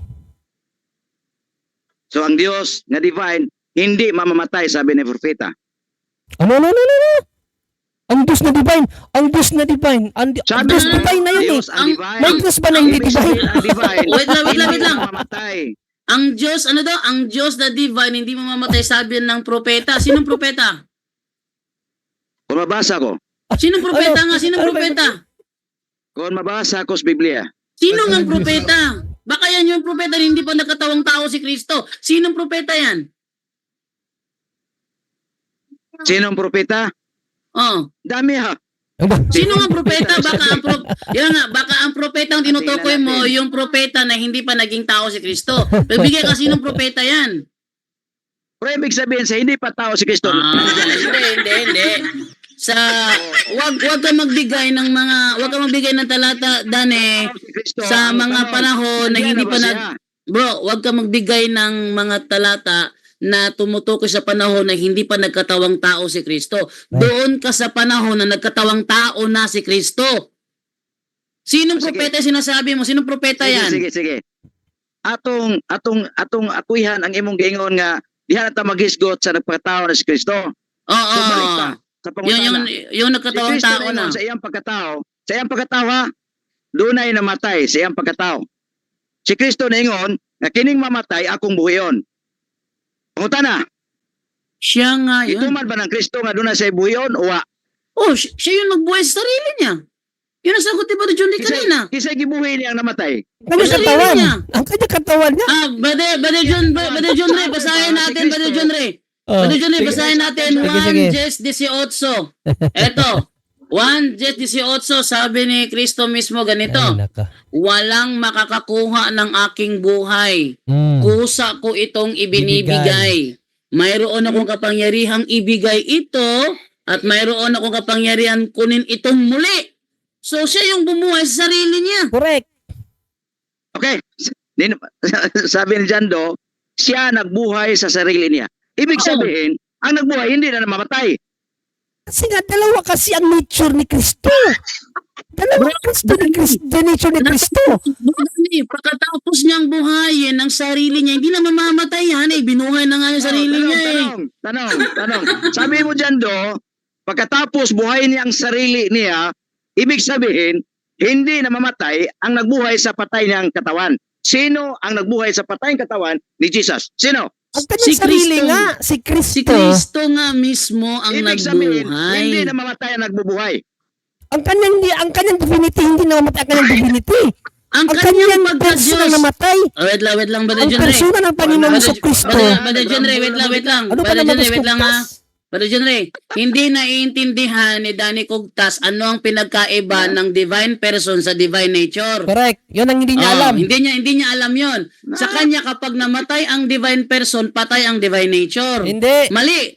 Speaker 2: So ang Diyos na divine, hindi mamamatay, sabi ni propeta.
Speaker 1: No. Ang Diyos na divine. Ang Diyos na divine. Ang
Speaker 2: Sabi
Speaker 1: Diyos
Speaker 2: mo,
Speaker 1: divine na yun
Speaker 2: Diyos ang
Speaker 3: Ang-
Speaker 2: divine.
Speaker 1: May Diyos ba na hindi
Speaker 2: Ibig
Speaker 1: divine?
Speaker 2: sabihin, ang divine,
Speaker 3: Wait lang.
Speaker 2: hindi mamamatay.
Speaker 3: Ang Diyos, ano daw? Ang Diyos na divine, hindi mamamatay, sabi ng propeta. Sinong propeta?
Speaker 2: Kung mabasa ko,
Speaker 3: Sinong propeta nga? Sinong
Speaker 1: Ano ba-
Speaker 3: propeta?
Speaker 2: kung mabasa ko sa Biblia,
Speaker 3: Sino nga propeta? Baka yan yung propeta na hindi pa nakatawang tao si Kristo. Sinong propeta yan?
Speaker 2: sinong propeta?
Speaker 3: Oh.
Speaker 2: Dami ha.
Speaker 3: Sino nga propeta? Baka ang propeta ang tinutukoy mo, yung propeta na hindi pa naging tao si Kristo. Pagbigay ka sinong propeta yan?
Speaker 2: Pero ibig sabihin sa hindi pa tao si Kristo.
Speaker 3: Hindi. Wag ka magbigay ng talata, Dane,
Speaker 2: Si Kristo,
Speaker 3: sa
Speaker 2: ang
Speaker 3: mga
Speaker 2: tanong,
Speaker 3: panahon na
Speaker 2: nandiyan
Speaker 3: hindi
Speaker 2: na
Speaker 3: pa
Speaker 2: ba siya?
Speaker 3: Bro, wag ka magbigay ng mga talata na tumutukoy sa panahon na hindi pa nagkatawang tao si Kristo. Doon ka sa panahon na nagkatawang tao na si Kristo. Sinong
Speaker 2: Sige.
Speaker 3: propeta sinasabi mo? Sinong propeta
Speaker 2: Sige,
Speaker 3: yan?
Speaker 2: sige. Atong akuihan ang imong giingon nga diha ta maghisgot sa nagpakatao na si Kristo.
Speaker 3: Oo.
Speaker 2: So balik pa sa pangutana.
Speaker 3: Yung nagkatawang
Speaker 2: si Kristo
Speaker 3: tao na.
Speaker 2: ingon sa iyang pagkatao ha, dunay namatay sa iyang pagkatao. Si Kristo naingon nga kining mamatay akong buhion. Pangutana,
Speaker 3: Siya nga yun.
Speaker 2: ituman ba ng Kristo nga dunay sa buhion o wa?
Speaker 3: Oh, siya yung nagbuhay sa sarili niya. Yun ang sagot ni Brother John Lee kanina.
Speaker 2: Kisay gibuhi niya ang namatay.
Speaker 1: Ang kanyang
Speaker 3: Sarili
Speaker 1: katawan.
Speaker 3: niya.
Speaker 1: Ang kanyang katawan niya.
Speaker 3: Brother John Ray, basahin natin, Brother John Ray.
Speaker 1: Oh,
Speaker 3: Brother John Ray,
Speaker 1: sige.
Speaker 3: basahin natin
Speaker 1: Sige.
Speaker 3: 1 Jes 18. Eto, 1 Jes 18, sabi ni Kristo mismo ganito,
Speaker 1: Ay, naka.
Speaker 3: walang makakakuha ng aking buhay.
Speaker 1: Mm.
Speaker 3: Kusa ko itong ibinibigay. Mayroon akong kapangyarihang ibigay ito at mayroon akong kapangyarihan kunin itong muli. So siya yung bumuhay sa sarili niya.
Speaker 1: Correct.
Speaker 2: Okay. Sabi ni Jando, siya nagbuhay sa sarili niya. Ibig
Speaker 3: Oo.
Speaker 2: sabihin, ang nagbuhay hindi na namamatay.
Speaker 1: Kasi nga, dalawa kasi ang nature ni Kristo. Dalawa Kristo ni Kristo. The nature ni Kristo.
Speaker 3: Pagkatapos niyang buhayin ang sarili niya, hindi na mamamatay yan eh. Binuhay na nga yung sarili niya eh.
Speaker 2: Tanong. Sabi mo Jando, pagkatapos buhayin niya ang sarili niya, ibig sabihin, hindi na mamatay ang nagbuhay sa patay niyang katawan. Sino ang nagbuhay sa patay ng katawan ni Jesus? Sino?
Speaker 1: Ang kanyang
Speaker 3: Si
Speaker 1: sarili
Speaker 3: Kristo.
Speaker 1: nga. Si Kristo.
Speaker 3: Si Kristo nga mismo ang
Speaker 2: Ibig sabihin,
Speaker 3: nagbuhay.
Speaker 2: hindi na mamatay ang nagbubuhay.
Speaker 1: Ang kanyang divinity, hindi na mamatay ang kanyang divinity.
Speaker 3: Ang
Speaker 1: Ang
Speaker 3: kanyang
Speaker 1: kanyang persona
Speaker 3: pagka-Diyos.
Speaker 1: namatay.
Speaker 3: Wait lang, Brother
Speaker 1: Ang
Speaker 3: John Ray.
Speaker 1: persona ng Panginoong Kristo.
Speaker 3: Brother John Ray, wait lang.
Speaker 1: Ano ka
Speaker 3: Brother
Speaker 1: naman
Speaker 3: John Ray, wait lang ha.
Speaker 1: Kugtas?
Speaker 3: Brother John Ray, hindi naiintindihan ni Danny Kugtas ano ang pinagkaiba ng divine person sa divine nature.
Speaker 1: Correct. Yun ang hindi niya
Speaker 3: Oh,
Speaker 1: alam.
Speaker 3: Hindi niya alam 'yon. Sa kanya kapag namatay ang divine person, patay ang divine nature.
Speaker 1: Hindi.
Speaker 3: Mali.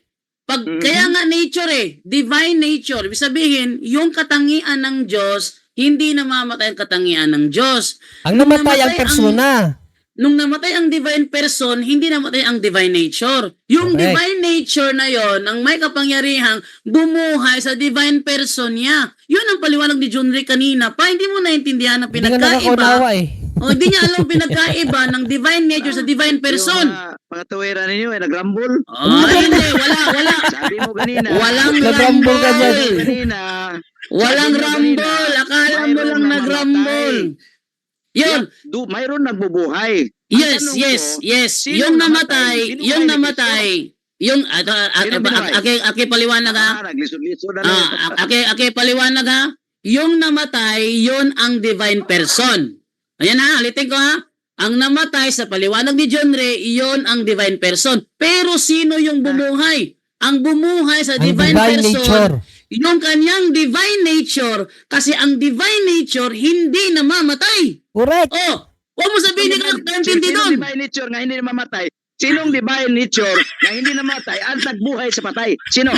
Speaker 3: Kaya nga nature divine nature. Ibig sabihin, yung katangian ng Diyos, hindi namamatay ang katangian ng Diyos.
Speaker 1: Ang namatay ang persona.
Speaker 3: Nung namatay ang divine person, hindi namatay ang divine nature. Yung
Speaker 1: Correct.
Speaker 3: divine nature na yon, ang may kapangyarihang bumuhay sa divine person niya. Yun ang paliwanag ni John Ray kanina. Pa, hindi mo naintindihan ang
Speaker 1: Hindi nga nakakaunawa
Speaker 3: pinagkaiba.
Speaker 1: eh.
Speaker 3: O, hindi niya alam ang pinagkaiba ng divine nature sa divine person.
Speaker 2: Yung mga tuwiran ninyo ay nagrambol.
Speaker 3: Oh, hindi. Wala.
Speaker 2: Sabi mo kanina.
Speaker 3: Walang
Speaker 1: Nagrambol ka dyan.
Speaker 3: rumble.
Speaker 2: Kanina.
Speaker 3: Walang
Speaker 2: Sabi mo kanina,
Speaker 3: rumble. Akala mo
Speaker 2: mayroon
Speaker 3: lang
Speaker 2: na
Speaker 3: nagrumble. Yun.
Speaker 2: Mayroon nagbubuhay. Ang
Speaker 3: Yes.
Speaker 2: tanong ko, sino
Speaker 3: Yung namatay,
Speaker 2: namatay?
Speaker 3: yung namatay, yung
Speaker 2: Sino binuhay?
Speaker 3: aki paliwanag ha.
Speaker 2: naglisod-lisod na lang.
Speaker 3: Aki paliwanag ha. Yung namatay, yun ang divine person. Ayan ha, ulitin ko ha. Ang namatay sa paliwanag ni John Ray, yun ang divine person. Pero sino yung bumuhay? Ang bumuhay sa
Speaker 1: Ang
Speaker 3: divine
Speaker 1: divine
Speaker 3: person,
Speaker 1: nature.
Speaker 3: yung kanyang divine nature, kasi ang divine nature hindi namamatay.
Speaker 1: Correct.
Speaker 3: Oh, huwag mo sabihin ka naintindi
Speaker 2: Sinong
Speaker 3: doon.
Speaker 2: divine nature nga hindi namamatay? Sinong divine nature nga hindi namatay ang nagbuhay sa patay? Sino?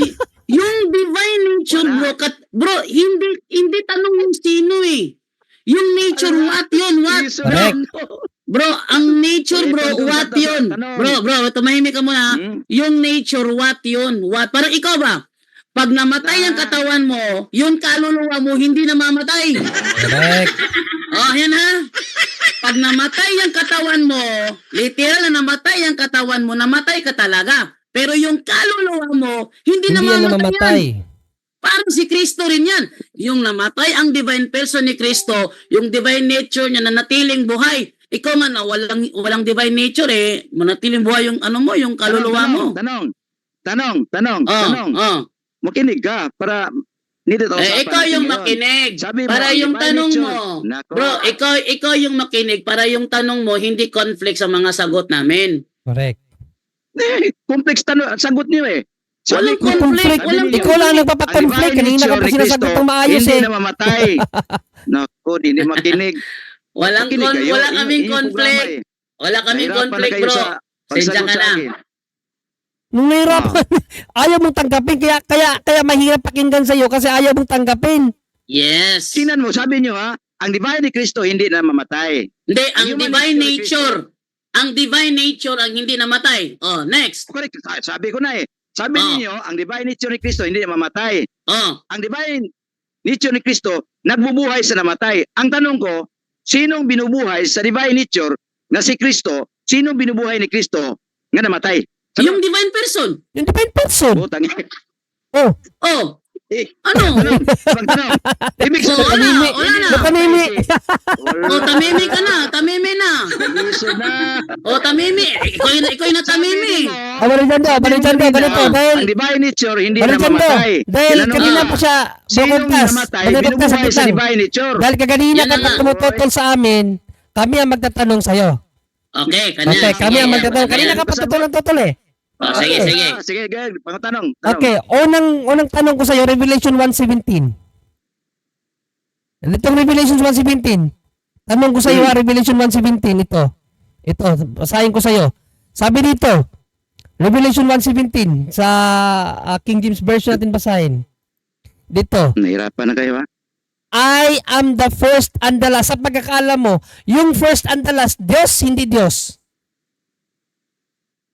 Speaker 3: Yung divine nature,
Speaker 2: Wala.
Speaker 3: bro, hindi tanong yung sino eh. Yung nature, what yun, what?
Speaker 1: Correct.
Speaker 3: Bro, ang nature, bro,
Speaker 2: Ulitin ko
Speaker 3: what
Speaker 2: sa
Speaker 3: yun?
Speaker 2: tanong.
Speaker 3: Bro, tumahimik ka muna.
Speaker 2: Hmm?
Speaker 3: Yung nature, what yun? What? Parang ikaw ba? Pag namatay ang katawan mo, yung kaluluwa mo hindi namamatay.
Speaker 1: Correct.
Speaker 3: Oh, yan ha. Pag namatay ang katawan mo, literal na namatay ang katawan mo, namatay ka talaga. Pero yung kaluluwa mo, hindi
Speaker 1: Hindi yan
Speaker 3: namamatay
Speaker 1: namamatay.
Speaker 3: yan. Parang si Kristo rin yan. Yung namatay ang divine person ni Kristo, yung divine nature niya na natiling buhay. Ikaw nga na walang divine nature manatiling buhay yung yung kaluluwa mo.
Speaker 2: Tanong. Makinig ka para nito
Speaker 3: Ikaw yung makinig.
Speaker 2: Sabi mo,
Speaker 3: Para
Speaker 2: ang
Speaker 3: yung
Speaker 2: divine
Speaker 3: tanong
Speaker 2: nature.
Speaker 3: mo.
Speaker 2: Nako.
Speaker 3: Bro, ikaw yung makinig para yung tanong mo hindi conflict sa mga sagot namin.
Speaker 1: Correct.
Speaker 2: Complex sagot niyo eh.
Speaker 3: Walang
Speaker 2: ko,
Speaker 3: conflict,
Speaker 2: sabi
Speaker 3: walang
Speaker 2: ninyo,
Speaker 1: Ikaw lang
Speaker 2: ang
Speaker 1: nagpapakonflict.
Speaker 2: divine
Speaker 1: Kanina ka
Speaker 2: nature
Speaker 1: pa
Speaker 2: ni
Speaker 1: sinasagot
Speaker 2: Kristo,
Speaker 1: ng maayos
Speaker 2: hindi
Speaker 1: eh.
Speaker 2: na mamatay. Nako, hindi makinig.
Speaker 3: Wala kaming conflict. Wala kaming
Speaker 2: Nahirapan na
Speaker 3: conflict,
Speaker 2: kayo
Speaker 3: bro.
Speaker 2: sa
Speaker 3: Sensya
Speaker 2: pagsagot
Speaker 3: ka
Speaker 2: sa
Speaker 3: na.
Speaker 2: akin.
Speaker 1: Nung nahirapan, ayaw mong tanggapin. Kaya mahirap pakinggan sa'yo kasi ayaw mong tanggapin.
Speaker 3: Yes.
Speaker 2: Tingnan mo, sabi niyo ha, ang divine ni Kristo hindi na mamatay.
Speaker 3: Hindi, ang
Speaker 2: human
Speaker 3: divine
Speaker 2: nature ni
Speaker 3: nature. Ang divine nature ang hindi namatay. Oh, next.
Speaker 2: Correct, sabi ko na eh. Sabi
Speaker 3: Oh.
Speaker 2: niyo, ang divine nature ni Kristo hindi na mamatay.
Speaker 3: Oh,
Speaker 2: Ang divine nature ni Kristo nagbubuhay sa namatay. Ang tanong ko, sinong binubuhay sa divine nature na si Kristo? Sinong binubuhay ni Kristo nga namatay?
Speaker 3: Yung divine person.
Speaker 1: Yung divine person.
Speaker 2: Butang.
Speaker 1: Oh.
Speaker 3: Oh,
Speaker 2: Eh,
Speaker 3: ano?
Speaker 2: magtanong. Ibig
Speaker 3: Oh,
Speaker 2: sabihin,
Speaker 3: wala na.
Speaker 1: Napanimi.
Speaker 3: Oh, tamimi ka na. Tamimi na.
Speaker 2: Nag-iso na.
Speaker 3: Oh, tamimi. Ikaw yung natamimi.
Speaker 1: Balikan daw, ganito. Dahil,
Speaker 2: Ang divine nature hindi
Speaker 1: balikan daw.
Speaker 2: namamatay.
Speaker 1: Dahil
Speaker 2: Tinanong
Speaker 1: kanina
Speaker 2: nga,
Speaker 1: pa siya,
Speaker 2: sinong
Speaker 1: bukuntas.
Speaker 2: namatay,
Speaker 1: Balikan
Speaker 2: binubuhay sa
Speaker 1: lang.
Speaker 2: divine nature.
Speaker 1: Dahil kaganina
Speaker 3: Yan na
Speaker 1: ka
Speaker 3: nga.
Speaker 1: tumututol sa amin, kami ang magtatanong sa'yo.
Speaker 3: Okay, kanya.
Speaker 1: Okay, kami ang magtatanong. Kanina
Speaker 3: Kanya.
Speaker 1: ka pa tutol eh.
Speaker 3: Oh, sige,
Speaker 1: Okay.
Speaker 3: sige.
Speaker 2: Sige, good. Pangatanong.
Speaker 1: Okay, unang tanong ko sa iyo, Revelation 1:17. Itong Revelation 1:17. Tanong ko sa iyo, Revelation 1:17 ito. Ito, basahin ko sa iyo. Sabi dito, Revelation 1:17 sa King James Version natin basahin. Dito,
Speaker 2: Nahirapan na kayo ha?
Speaker 1: I am the first and the last. Sa pagkakaalam mo, yung first and the last, Diyos, hindi Diyos.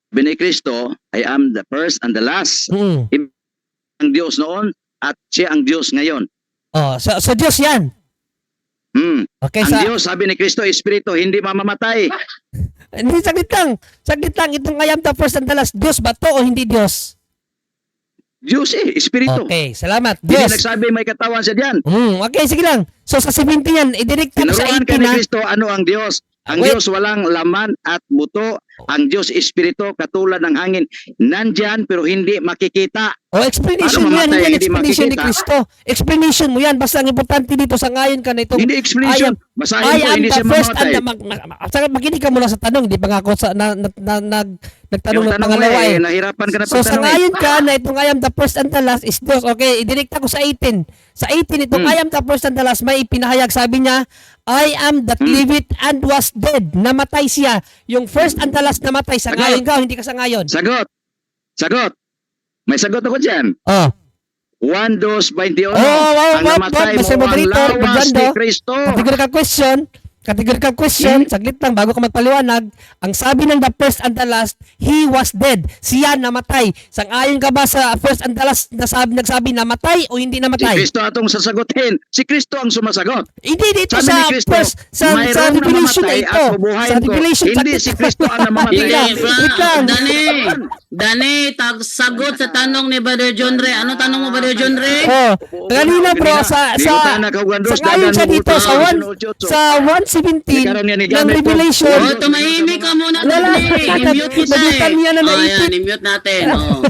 Speaker 2: Bini Kristo, I am the first and the last.
Speaker 1: Mm.
Speaker 2: Ang Diyos noon at siya ang Diyos ngayon.
Speaker 1: Oh, so Diyos yan. Okay,
Speaker 2: Ang
Speaker 1: sa
Speaker 2: Diyos, sabi ni Kristo, Espiritu, hindi mamamatay.
Speaker 1: hindi, saglit lang. Itong I am the first and the last. Diyos ba to o hindi Diyos?
Speaker 2: Diyos Espiritu.
Speaker 1: Okay, salamat.
Speaker 2: Hindi
Speaker 1: Diyos.
Speaker 2: nagsabi may katawan siya diyan.
Speaker 1: Okay, sige lang. So sa 17 yan, i-direct ka mo sa
Speaker 2: Tinuruan ka
Speaker 1: 18
Speaker 2: ni
Speaker 1: na.
Speaker 2: Kristo, ano ang Diyos? Ang
Speaker 1: Wait.
Speaker 2: Diyos walang laman at buto. Ang Diyos Espiritu, katulad ng hangin. Nandyan pero hindi makikita.
Speaker 1: O, explanation
Speaker 2: Paano
Speaker 1: mo yan.
Speaker 2: mamatay,
Speaker 1: Hindi yan
Speaker 2: hindi
Speaker 1: explanation ni
Speaker 2: makikita?
Speaker 1: Kristo. Explanation mo yan. Basta ang importante dito sa ngayon ka na itong
Speaker 2: Hindi explanation. Basahin
Speaker 1: I
Speaker 2: ko,
Speaker 1: am
Speaker 2: hindi
Speaker 1: the
Speaker 2: siya
Speaker 1: first and
Speaker 2: mamamatay.
Speaker 1: the makinig ka muna sa tanong. Hindi pa nga ako nagtanong
Speaker 2: Yung
Speaker 1: ng
Speaker 2: tanong mo
Speaker 1: pangalawa eh.
Speaker 2: nahirapan ka na
Speaker 1: So sa
Speaker 2: pagtanong
Speaker 1: ngayon ka na itong I am the first and the last is Diyos. Okay, idirekta ko sa 18. Sa 18 itong I am the first and the last may ipinahayag. Sabi niya, I am that lived and was dead. Namatay siya. Yung first and the last namatay. Sa
Speaker 2: Sagot.
Speaker 1: ngayon ka o hindi ka sa ngayon?
Speaker 2: Sagot. May sagot ako dyan.
Speaker 1: Oh.
Speaker 2: 1:21.
Speaker 1: Oh,
Speaker 2: Ang namatay
Speaker 1: Mr.
Speaker 2: mo ang
Speaker 1: Moderator,
Speaker 2: lawas ni
Speaker 1: Bernardo.
Speaker 2: Kristo.
Speaker 1: Categorical question, saglit lang bago ka magpaliwanag. Ang sabi ng the first and the last, he was dead. Siya namatay. Sang-ayon ka ba sa first and the last na nagsabi namatay o hindi
Speaker 2: Si
Speaker 1: namatay?
Speaker 2: Kristo atong sasagutin. Si Kristo ang sumasagot.
Speaker 1: Hindi dito
Speaker 2: Sabi ni
Speaker 1: sa
Speaker 2: Kristo,
Speaker 1: first sa
Speaker 2: mayroong
Speaker 1: Revelation
Speaker 2: namamatay
Speaker 1: na ito.
Speaker 2: at bubuhayin
Speaker 1: Sa
Speaker 2: ko.
Speaker 1: Revelation
Speaker 2: Hindi si Kristo ang namamatay.
Speaker 3: Sige,
Speaker 1: Ikang.
Speaker 3: Dani, sagot sa tanong ni Brother John Ray. Ano tanong mo, Brother John Ray?
Speaker 1: Oh, kanina bro sa ngayon siya dito sa 1:17 ng Revelation.
Speaker 3: Oh, tumahimik ka muna, Dani. I-mute kita
Speaker 1: Nagutan niya na
Speaker 3: Oh,
Speaker 1: naipit.
Speaker 3: yan, i-mute natin. Oh.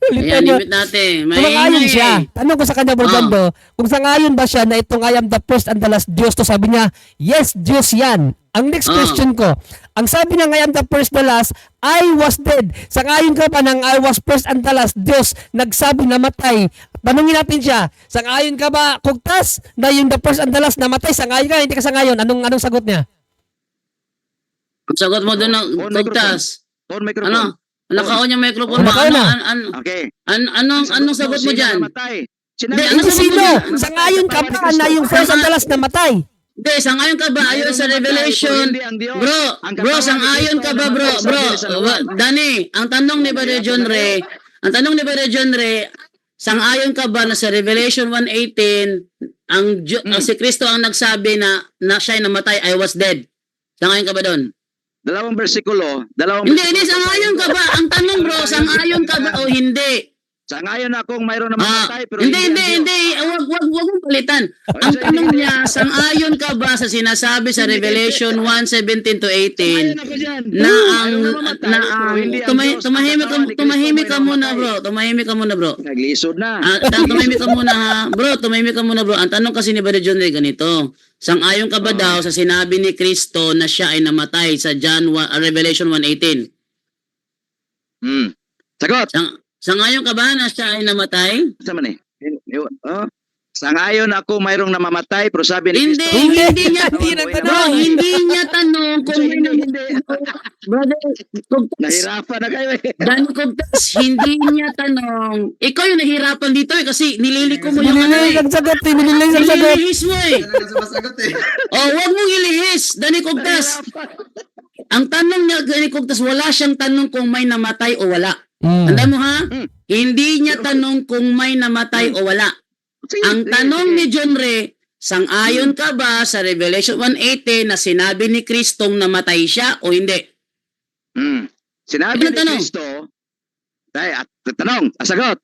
Speaker 1: Ulitan
Speaker 3: Ayan,
Speaker 1: niya.
Speaker 3: i-mute natin.
Speaker 1: Tumangayon
Speaker 3: Maingay.
Speaker 1: siya. Tanong ko sa kanya, Bernardo, kung sangayon ba siya na itong I am the first and the last Diyos to, sabi niya, yes, Diyos yan. Ang next question ko, ang sabi ng I am the first the last, I was dead. Sangayon ka ba ng I was first and the last Diyos nagsabi namatay? Tanungin natin siya, sangayon ka ba, kugtas, na yung the first and the last namatay? Sangayon ka, hindi ka sangayon. Anong sagot niya?
Speaker 3: Ang sagot mo doon ng
Speaker 2: On
Speaker 3: tugtas.
Speaker 2: On microphone.
Speaker 3: Ano? Naka-on yung microphone mo.
Speaker 1: Naka-on na.
Speaker 2: Okay.
Speaker 3: Anong sagot mo dyan?
Speaker 2: Namatay.
Speaker 3: Hindi,
Speaker 1: Ano
Speaker 3: sagot mo
Speaker 1: sino?
Speaker 3: dyan?
Speaker 1: Sangayon ka ba na yung first and the last namatay?
Speaker 3: Hindi, sangayon ka ba? Ayon sa Revelation. Bro, sangayon ka ba, bro? Dani, ang tanong ni Brother John Ray, sangayon ka ba na sa Revelation 1:18, si Kristo ang nagsabi na siya'y namatay, I was dead. Sangayon ka ba doon?
Speaker 2: Dalawang versikulo.
Speaker 3: Hindi, sangayon ka ba? Ang tanong bro, sangayon ka ba o hindi?
Speaker 2: Sa ngayon akong mayroon na mamatay pero
Speaker 3: Hindi.
Speaker 2: ang Diyos.
Speaker 3: Wag mong palitan. Ang tanong niya, sang-ayon ka ba sa sinasabi sa Revelation 1:17 to 18
Speaker 2: Sangayon ako dyan.
Speaker 3: na ang
Speaker 2: Mayroon mamatay, pero hindi ang Diyos.
Speaker 3: tumahimik
Speaker 2: Ang katawan ni Kristo
Speaker 3: tumahimik ka
Speaker 2: may
Speaker 3: muna,
Speaker 2: namatay.
Speaker 3: bro. Tumahimik ka muna, bro.
Speaker 2: Naglisod na.
Speaker 3: Tumahimik ka muna, ha. Bro, tumahimik ka muna, bro. Ang tanong kasi ni Brother John Ray ganito. Sang-ayon ka ba daw sa sinabi ni Kristo na siya ay namatay sa Revelation 1:18?
Speaker 2: Sagot.
Speaker 3: Sangayon ka ba na siya ay namatay?
Speaker 2: Sama ni. Sa ngayon ako mayroong namamatay pero sabi ni
Speaker 3: Hindi,
Speaker 2: Kristo.
Speaker 3: hindi niya
Speaker 1: Hindi na tanong.
Speaker 3: Bro, hindi niya tanong kung may
Speaker 2: Hindi.
Speaker 3: Brother, Kugtas,
Speaker 2: Nahirapan na kayo eh.
Speaker 3: Dan Kugtas, hindi niya tanong. Ikaw yung nahihirapan dito kasi nililiko mo yung ano
Speaker 1: Nililay
Speaker 3: eh.
Speaker 1: ang sagot. Nililay ang sagot.
Speaker 3: Nililihis mo eh.
Speaker 6: Talaga sumasagot eh.
Speaker 3: Oh, wag mong ilihis, Dani Kugtas. Ang tanong niya, Dani Kugtas, wala siyang tanong kung may namatay o wala. Tanda mo ha? Hindi niya tanong kung may namatay o wala. Ang tanong ni John Ray, sang-ayon ka ba sa Revelation 1:18 na sinabi ni Kristong namatay siya o hindi?
Speaker 2: Sinabi
Speaker 3: Ano
Speaker 2: ni
Speaker 3: tanong?
Speaker 2: Kristo, tanong, sagot.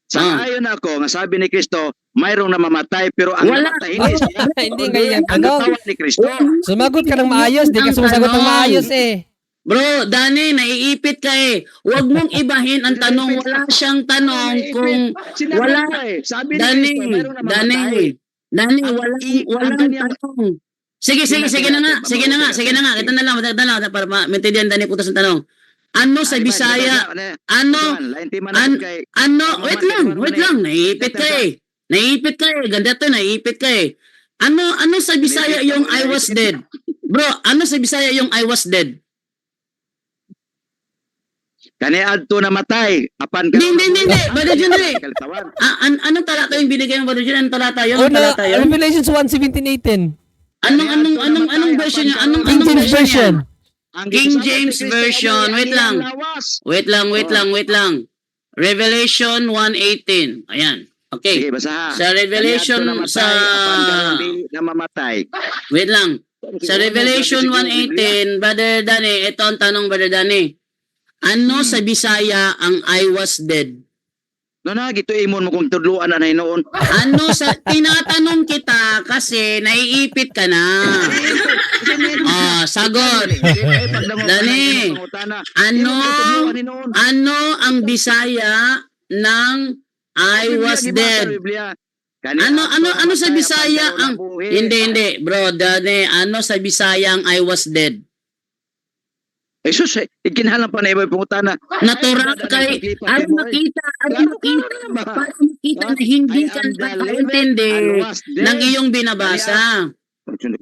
Speaker 2: Sang-ayon ako nga sabi ni Kristo, mayroong namamatay pero ang
Speaker 3: Wala.
Speaker 2: namatay hindi siya.
Speaker 1: Hindi ganyan
Speaker 2: Ang
Speaker 1: tanong.
Speaker 2: katawan ni Kristo.
Speaker 1: Sumagot ka ng maayos, di ka
Speaker 3: Ang
Speaker 1: sumasagot ng
Speaker 3: tanong.
Speaker 1: maayos eh.
Speaker 3: Bro, Dani, naiipit ka eh. Huwag mong ibahin ang tanong. Wala siyang tanong kung
Speaker 2: Sinabi
Speaker 3: wala.
Speaker 2: ko eh, sabi ni
Speaker 3: Dani,
Speaker 2: Kristo, mayroong namatay.
Speaker 3: Dani,
Speaker 2: Ang
Speaker 3: walang
Speaker 2: kanyang-
Speaker 3: tanong. Sige na nga. Ito na lang, para maintindihan Dani putas ang tanong. Ano sa Bisaya? Ano? Wait lang. Naiipit ka eh. Ganda to, naiipit ka eh. Ano sa Bisaya yung I was dead? Bro, ano sa Bisaya yung I was dead?
Speaker 2: Kani adto namatay. Apan
Speaker 3: Hindi. Brother John Ray.
Speaker 2: Kalitawan.
Speaker 3: Anong talata yung binigay mo, Brother John? Anong talata yun?
Speaker 1: Una,
Speaker 3: Anong talata yun?
Speaker 1: Revelations 1:17-18.
Speaker 3: Anong version niya? Anong
Speaker 1: King James
Speaker 3: version niya?
Speaker 1: Version.
Speaker 2: Ang
Speaker 3: King
Speaker 2: gisabat ni
Speaker 3: James
Speaker 2: Kristo,
Speaker 3: Version.
Speaker 2: kani
Speaker 3: Wait
Speaker 2: ang
Speaker 3: lang.
Speaker 2: lawas.
Speaker 3: Wait lang. Revelation 1:18. Ayan.
Speaker 2: Sige,
Speaker 3: Okay.
Speaker 2: basaha.
Speaker 3: Sa Revelation
Speaker 2: Kani adto namatay, apan karon dili namamatay.
Speaker 3: Wait lang. Sa Revelation 1:18, Brother Danny, ito ang tanong, Brother Danny. Ano sa Bisaya ang I was dead?
Speaker 2: No na gito imon mo kung tudluan na noon.
Speaker 3: Ano sa tinatanong kita kasi naiipit ka na. Sagot. Dani, ano ang Bisaya ng I was dead? Ano sa Bisaya ang hindi bro, Dani, ano sa Bisaya ang I was dead?
Speaker 2: Jesus, ikinhalang pa na iba pangutana.
Speaker 3: Natural kay para makita na hindi ka nakaintindi ng iyong binabasa.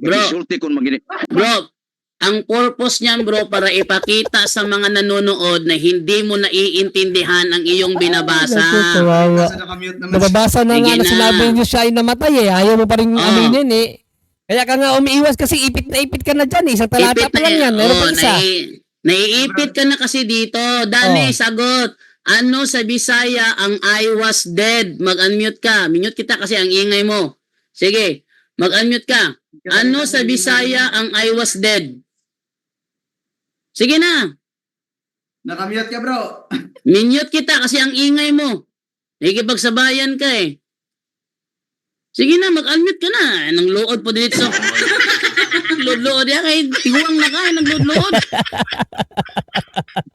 Speaker 3: Bro, ang purpose niyan bro para ipakita sa mga nanonood na hindi mo naiintindihan ang iyong binabasa.
Speaker 1: Kawawa.
Speaker 6: Kasi nakamute naman siya.
Speaker 1: Nababasa na
Speaker 3: Sige
Speaker 1: nga na
Speaker 3: na.
Speaker 1: sinabi niyo siya ay namatay eh. Ayaw mo pa rin aminin eh. Kaya ka nga umiiwas kasi ipit ka na dyan eh. Isang talata pa lang yan. Meron pa isa.
Speaker 3: Naiipit ka na kasi dito. Dani, sagot. Ano sa Bisaya ang I was dead? Mag-unmute ka. Minute kita kasi ang ingay mo. Sige, mag-unmute ka. Ano sa Bisaya ang I was dead? Sige na.
Speaker 6: Nakamute ka, bro.
Speaker 3: Minute kita kasi ang ingay mo. Nakikipagsabayan ka eh. Sige na, mag-unmute ka na. Nang load po dito. Load yan kahit tiguang na ka. Nag-load.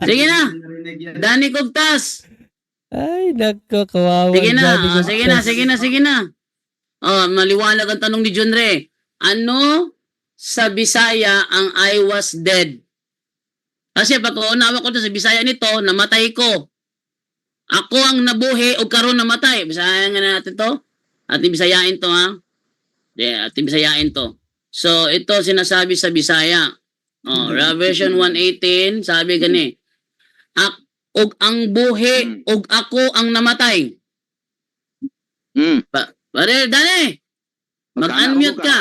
Speaker 3: Sige na. Danny Cogtas.
Speaker 1: Ay, nako, kawawa.
Speaker 3: Sige na.
Speaker 1: Daddy ko.
Speaker 3: Sige na. Maliwanag ang tanong ni John Ray. Ano sa Bisaya ang I was dead? Kasi pag unawa ko to sa Bisaya nito, namatay ko. Ako ang nabuhi o karon namatay. Bisayan nga natin to. Ating Bisayain to ha. Ating Bisayain to. So ito sinasabi sa Bisaya. Revelation 1:18 sabi gani. Og ang buhi og ako ang namatay. Pare Dani. Mag-unmute ka.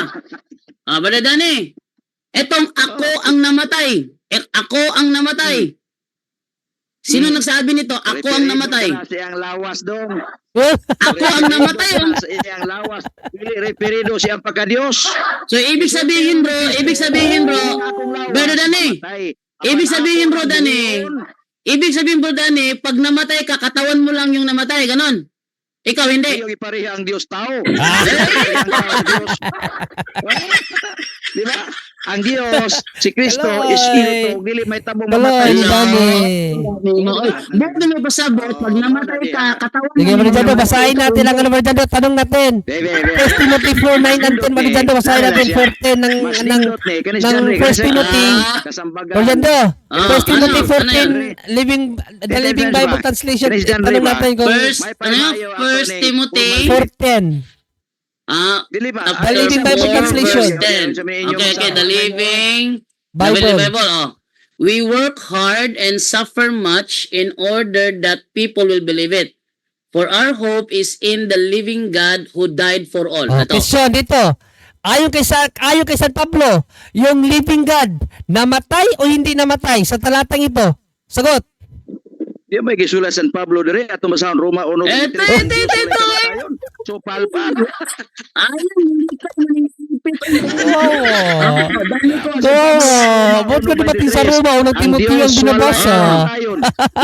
Speaker 3: Pare Dani. Etong ako ang namatay. Ako ang namatay. Sino nagsabi nito? Ako ang namatay.
Speaker 2: Siyang lawas dong.
Speaker 3: Ako ang namatay.
Speaker 2: Siyang lawas. Referido siyang pagka-Diyos.
Speaker 3: So ibig sabihin bro, Brother Dani, ibig sabihin bro Dani, pag namatay ka, katawan mo lang yung namatay, ganon. Ikaw hindi.
Speaker 2: Yung ipareha ang Diyos tao. Di ba? Ang Diyos, si Kristo,
Speaker 1: Kaloy.
Speaker 2: Espiritu, dili may tabong
Speaker 1: Kaloy,
Speaker 2: mamatay.
Speaker 1: Dani.
Speaker 3: Bakit na may pasabot, pag namatay ka, katawan
Speaker 1: Sige,
Speaker 3: mo
Speaker 1: Marijando, basahin natin ang Marijando. Tanong natin. First Timothy 4:9 and 10, Marijando, basahin natin 4:10 ng 1 Timothy. Marijando, First Timothy 4:10, the Living Bible Translation. Tanong natin kung
Speaker 3: First Timothy
Speaker 1: 4:10.
Speaker 2: Dili ba?
Speaker 1: The Living Bible Translation.
Speaker 3: Okay, the Living
Speaker 1: Bible.
Speaker 3: Bible. We work hard and suffer much in order that people will believe it. For our hope is in the living God who died for all. Ito.
Speaker 1: Question dito. Ayon kay San Pablo, yung living God, namatay o hindi namatay sa talatang ito? Sagot.
Speaker 2: Di may gisulat San Pablo dire ato masahon Roma 1.
Speaker 3: Ito.
Speaker 2: So palpa.
Speaker 3: Ayun, hindi ka manipit.
Speaker 1: Ba't ko di sa Roma? Unang Timoteo ang binabasa.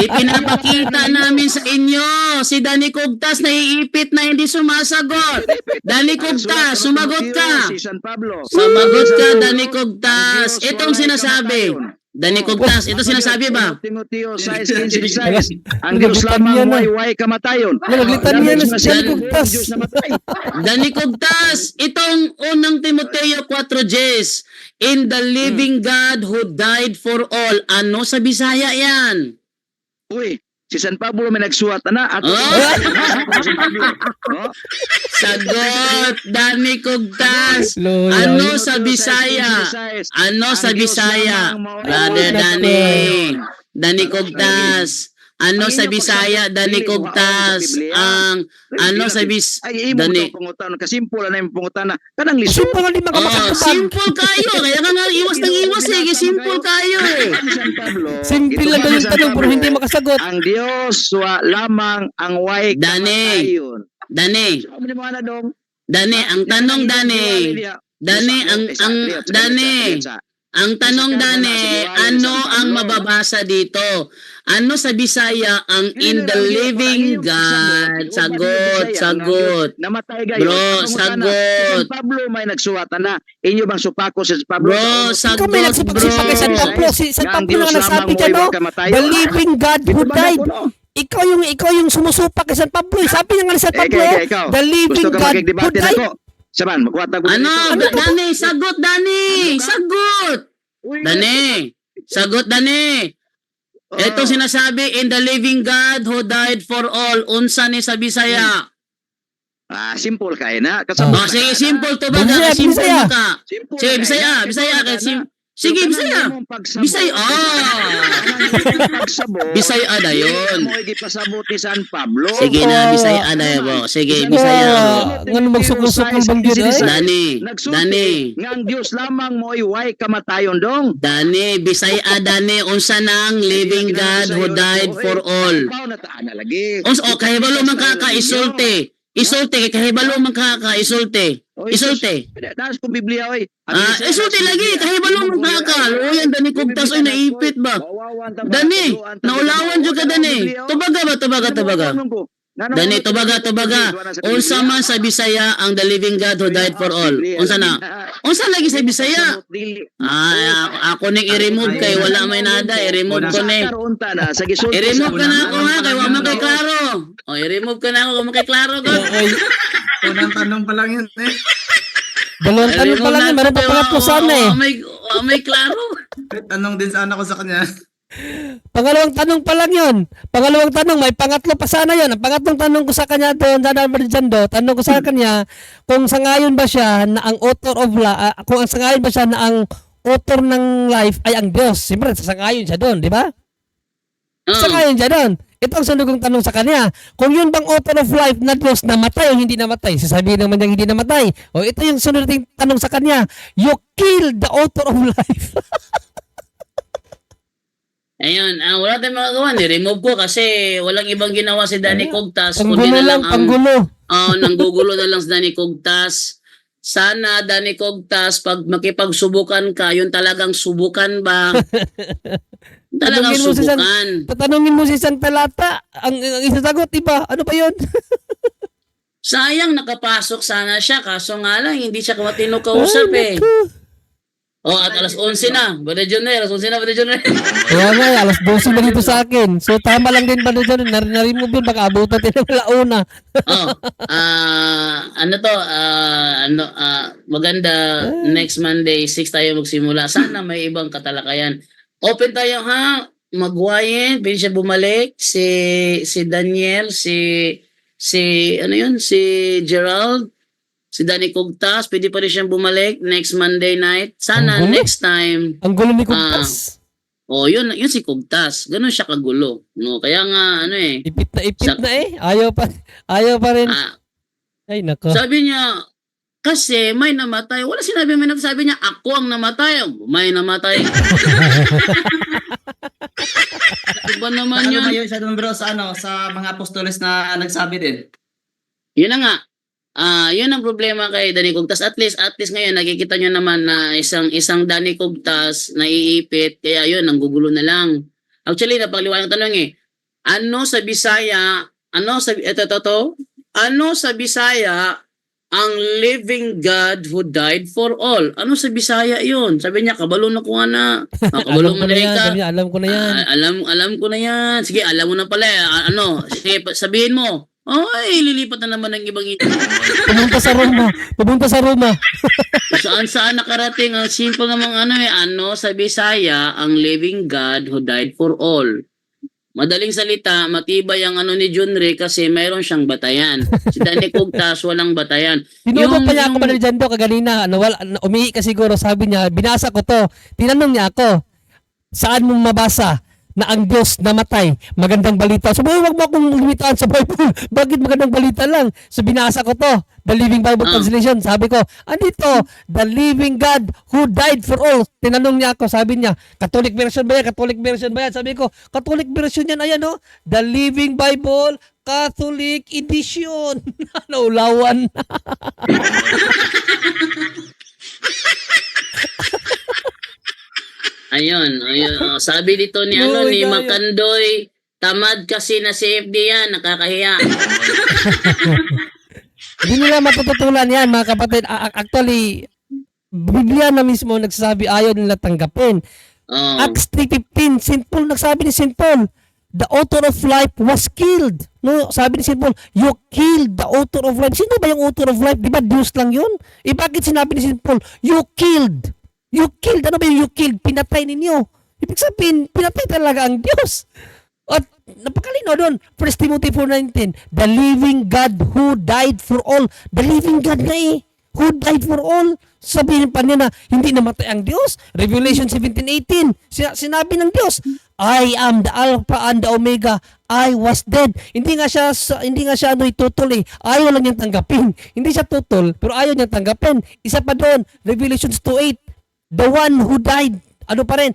Speaker 3: Ipinapakita namin sa inyo si Danny Cogtas na iipit na hindi sumasagot. Danny Cogtas, sumagot ka.
Speaker 2: Si San Pablo.
Speaker 3: Sumagot ka, Danny Cogtas. Itong sinasabi. Danny Cogtas, ito sinasabi ba?
Speaker 2: Timoteo 6:15. Ang Diyos lamang way kamatayon.
Speaker 1: Naglitan niya na si Danny Cogtas.
Speaker 3: Danny Cogtas, itong unang Timoteo 4:10. In the living God who died for all. Ano sa Bisaya yan?
Speaker 2: Uy, si San Pablo may nagsuwat na ato.
Speaker 3: Sagot, Danny Cogtas.
Speaker 1: Lola.
Speaker 3: Ano sa Bisaya? Ano sa Bisaya? Brother Danny Cogtas. Ano sa Bisaya, Danny Cogtas? Ang ano sa
Speaker 2: Ay imo
Speaker 3: Danny.
Speaker 2: pangutan kasimple na yung pangutan na kanang lisod.
Speaker 1: Simple nga lima ka
Speaker 3: Oh,
Speaker 1: makakapag.
Speaker 3: simple kayo. Kaya ka nga iwas ng iwas eh. Simple kayo eh.
Speaker 2: San Pablo.
Speaker 1: Simple
Speaker 2: ito
Speaker 1: lang daw
Speaker 2: pa
Speaker 1: yung
Speaker 2: San
Speaker 1: tanong pero
Speaker 2: Pablo.
Speaker 1: hindi makasagot.
Speaker 2: Ang Diyos wa lamang ang way
Speaker 3: Dani.
Speaker 2: kamatayon.
Speaker 3: Dani,
Speaker 2: Ano mo na dong?
Speaker 3: Dani, ang tanong Dani. Dani, ang tanong Dani, ano ang mababasa dito? Ano sa Bisaya ang in the living God? Sagot.
Speaker 2: Namatay gayo.
Speaker 3: Bro, sagot.
Speaker 2: Si Pablo may nagsuwatan na. Inyo bang supako si Pablo?
Speaker 3: Bro,
Speaker 1: Ikaw may nagsipagsipa kay San Pablo. Si San Pablo nga nagsabi dyan, no? The living God who died. Ikaw yung sumusupa kay San Pablo. Sabi niya nga ni San Pablo, the living God who died.
Speaker 2: Saban, magkuhatag mo
Speaker 3: Ano?
Speaker 2: dito.
Speaker 3: Dani, sagot Dani. Sagot. Dani. Sagot Dani. Ito sinasabi in the living God who died for all. Unsa ni sa Bisaya?
Speaker 2: Simple kay na.
Speaker 3: Oh, sige, simple to ba?
Speaker 1: Bisaya,
Speaker 3: Simple
Speaker 1: Bisaya.
Speaker 3: mo ka. Sige, Bisaya. Sige, Bisaya. Bisaya. Bisaya ada yun.
Speaker 2: Mo gipasabot ni San Pablo.
Speaker 3: Sige na, Bisaya ada mo. Sige, Bisaya.
Speaker 1: Ngano magsukol-sukol bang yun eh?
Speaker 3: Dani.
Speaker 2: Nga ang Diyos lamang mo way kamatayon dong.
Speaker 3: Dani, Bisaya Dani. Unsa nang living God who died for all.
Speaker 2: Pao na taan na lagi.
Speaker 3: Kahibalo man kaka-isulti. Isulti, kahibalo man kaka-isulti. Isulti.
Speaker 2: Daas kong Biblia oy.
Speaker 3: Isulti lagi, kahibalo man kaka. Luyan, Dani Cogtas, oy, naipit ba? Dani, naulawan dyan ka, Dani. Tubaga. Dani, tubaga. Unsa man sa Bisaya ang the living God who died for all. Unsa na? Unsa lagi sa Bisaya? Ako ning i-remove kay wala may nada. I-remove ko ni. I-remove ka na ako ha, kay wala man kay klaro. O, i-remove ka na ako kung makay klaro ko.
Speaker 6: Unang tanong pa lang yun eh.
Speaker 1: Dalawang tanong pa lang yun. Meron pa pangatlo sana eh.
Speaker 3: May klaro.
Speaker 6: Tanong din sana ako sa kanya.
Speaker 1: Pangalawang tanong pa lang yun. Pangalawang tanong, may pangatlo pa sana yun. Ang pangatlong tanong ko sa kanya doon, tanong ko sa kanya, kung sangayon ba siya na ang author of kung ang sangayon ba siya na ang author ng life ay ang Diyos. Siyempre, sangayon siya doon, di ba? Sangayon siya doon. Ito ang sunod kong tanong sa kanya. Kung yun bang author of life na Diyos, namatay o hindi namatay? Sasabihin naman niya hindi namatay. O ito yung sunod ting tanong sa kanya. You killed the author of life.
Speaker 3: Ayun, wala tayong magagawa. Ni-remove ko kasi walang ibang ginawa si Danny Cogtas.
Speaker 1: Panggulo lang, panggulo.
Speaker 3: Nanggugulo na lang si Danny Cogtas. Sana, Danny Cogtas, pag makipagsubukan ka, yun talagang subukan ba? Talagang subukan.
Speaker 1: Tatanungin mo si Santa Lata, ang isasagot, diba? Ano pa yun?
Speaker 3: Sayang, nakapasok sana siya. Kaso nga lang, hindi siya matino kausap eh. At alas 11 na. Brother John alas 11 na, Brother John
Speaker 1: Kaya nga, alas 12 na dito sa akin. So, tama lang din ba doon? Narimove yun, baka abutan din ng launa.
Speaker 3: Maganda. Next Monday, 6 tayo magsimula. Sana may ibang katalakayan. Open tayo ha. Magwayin. Pwede siya bumalik. Si Daniel, si Gerald. Si Danny Cogtas, pwede pa rin siyang bumalik next Monday night. Sana next time.
Speaker 1: Ang gulo ni Cogtas.
Speaker 3: Yun si Cogtas. Ganun siya kagulo. No, kaya nga
Speaker 1: Ipit na eh. Ayaw pa rin. Ay nako.
Speaker 3: Sabi niya kasi may namatay. Wala sinabi may namatay. Sabi niya ako ang namatay. May namatay. Iba naman
Speaker 6: Ano
Speaker 3: yun.
Speaker 6: ba yun siya dun bro sa mga apostoles na nagsabi din?
Speaker 3: Yun na nga. Yun ang problema kay Danny Cugtas. At least ngayon nakikita nyo naman na isang Danny Cugtas na iipit. Kaya yun, nanggugulo na lang. Actually, napagliwanag tanong ano sa Bisaya, ano sa Bisaya ang living God who died for all? Ano sa Bisaya yun? Sabi niya, kabalo na ko na. Kabalo
Speaker 1: Alam ko
Speaker 3: mo
Speaker 1: na
Speaker 3: na
Speaker 1: yan.
Speaker 3: ka.
Speaker 1: Sabi niya, alam ko na yan.
Speaker 3: Alam ko na yan. Sige, alam mo na pala. Sige, sabihin mo. Ay, lilipat na naman ng ibang
Speaker 1: Pumunta sa Roma. Pumunta sa Roma.
Speaker 3: saan nakarating ang simple namang ano sa Bisaya ang living God who died for all. Madaling salita, matibay ang ni John Ray kasi mayroon siyang batayan. Si Danny Cugtas walang batayan.
Speaker 1: Tinubo pa niya ako man dyan do kaganina. Umihi ka siguro. Sabi niya, binasa ko to. Tinanong niya ako, saan mo mabasa na ang Diyos namatay? Magandang balita. So, huwag mo akong limitaan sa Bible. Bakit magandang balita lang? So, binasa ko to. The Living Bible Translation. Sabi ko, andito, the living God who died for all. Tinanong niya ako, sabi niya, Catholic version ba yan? Catholic version ba yan? Sabi ko, Catholic version yan. Ayan, no? The Living Bible Catholic Edition. Naulawan.
Speaker 3: Ayun. Sabi dito ni ni Makandoy, tamad kasi na CFD yan, nakakahiya.
Speaker 1: Hindi nila matututulan yan, mga kapatid. Actually, Biblia na mismo nagsasabi ayaw nila tanggapin. Acts 3:15, St. Paul, nagsabi ni St. Paul, the author of life was killed. No, sabi ni St. Paul, you killed the author of life. Sino ba yung author of life? Di ba Diyos lang yun? Bakit sinabi ni St. Paul, you killed? You killed. Ano ba yung you killed? Pinatay ninyo. Ibig sabihin, pinatay talaga ang Diyos. At napakalino doon. 1 Timothy 4:19, the living God who died for all. The living God na who died for all. Sabihin pa niya na hindi namatay ang Diyos. Revelation 17:18, sinabi ng Diyos, I am the Alpha and the Omega. I was dead. Hindi nga siya tutol Ayaw lang niyang tanggapin. Hindi siya tutol, pero ayaw niyang tanggapin. Isa pa doon, Revelation 2:8, the one who died, pa rin,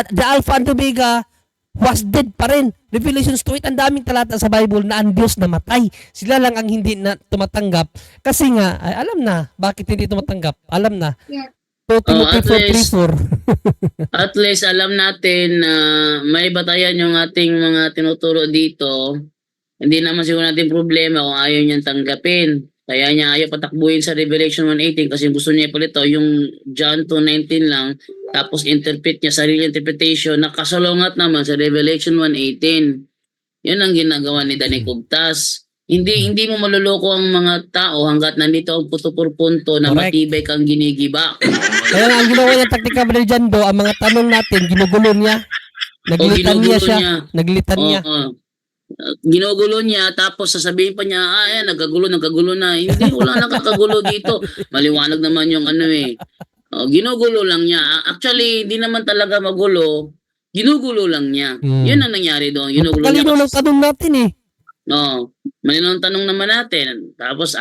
Speaker 1: the Alpha and Omega was dead pa rin. Revelation 2:8, ang daming talata sa Bible na ang Diyos namatay. Sila lang ang hindi na tumatanggap. Kasi nga, alam na, bakit hindi tumatanggap? Alam na. 2 Timothy 4:3-4.
Speaker 3: At least alam natin na may batayan yung ating mga tinuturo dito. Hindi naman siguro natin problema kung ayaw niyang tanggapin. Kaya niya ayaw patakbuhin sa Revelation 1:18 kasi gusto niya palito yung John 2:19 lang, tapos interpret niya sarili interpretation na kasalungat naman sa Revelation 1:18. Yun ang ginagawa ni Danny Cugtas. Hindi mo maluloko ang mga tao hanggat nandito ang puto por punto na
Speaker 1: Correct.
Speaker 3: matibay kang ginigiba.
Speaker 1: Kaya nga, ang ginawa niya taktika ba dyan do, ang mga tanong natin, ginugulo niya. Naglitan niya
Speaker 3: ginugulo
Speaker 1: siya.
Speaker 3: niya.
Speaker 1: Naglitan niya.
Speaker 3: Ginugulo niya tapos sasabihin pa niya, ayan, nagkagulo na. Hindi, wala nakakagulo dito. Maliwanag naman yung ginugulo lang niya. Actually, hindi naman talaga magulo. Ginugulo lang niya. Yun ang nangyari doon. Ginugulo niya.
Speaker 1: Kalino ng tanong natin
Speaker 3: Malinaw ang tanong naman natin. Tapos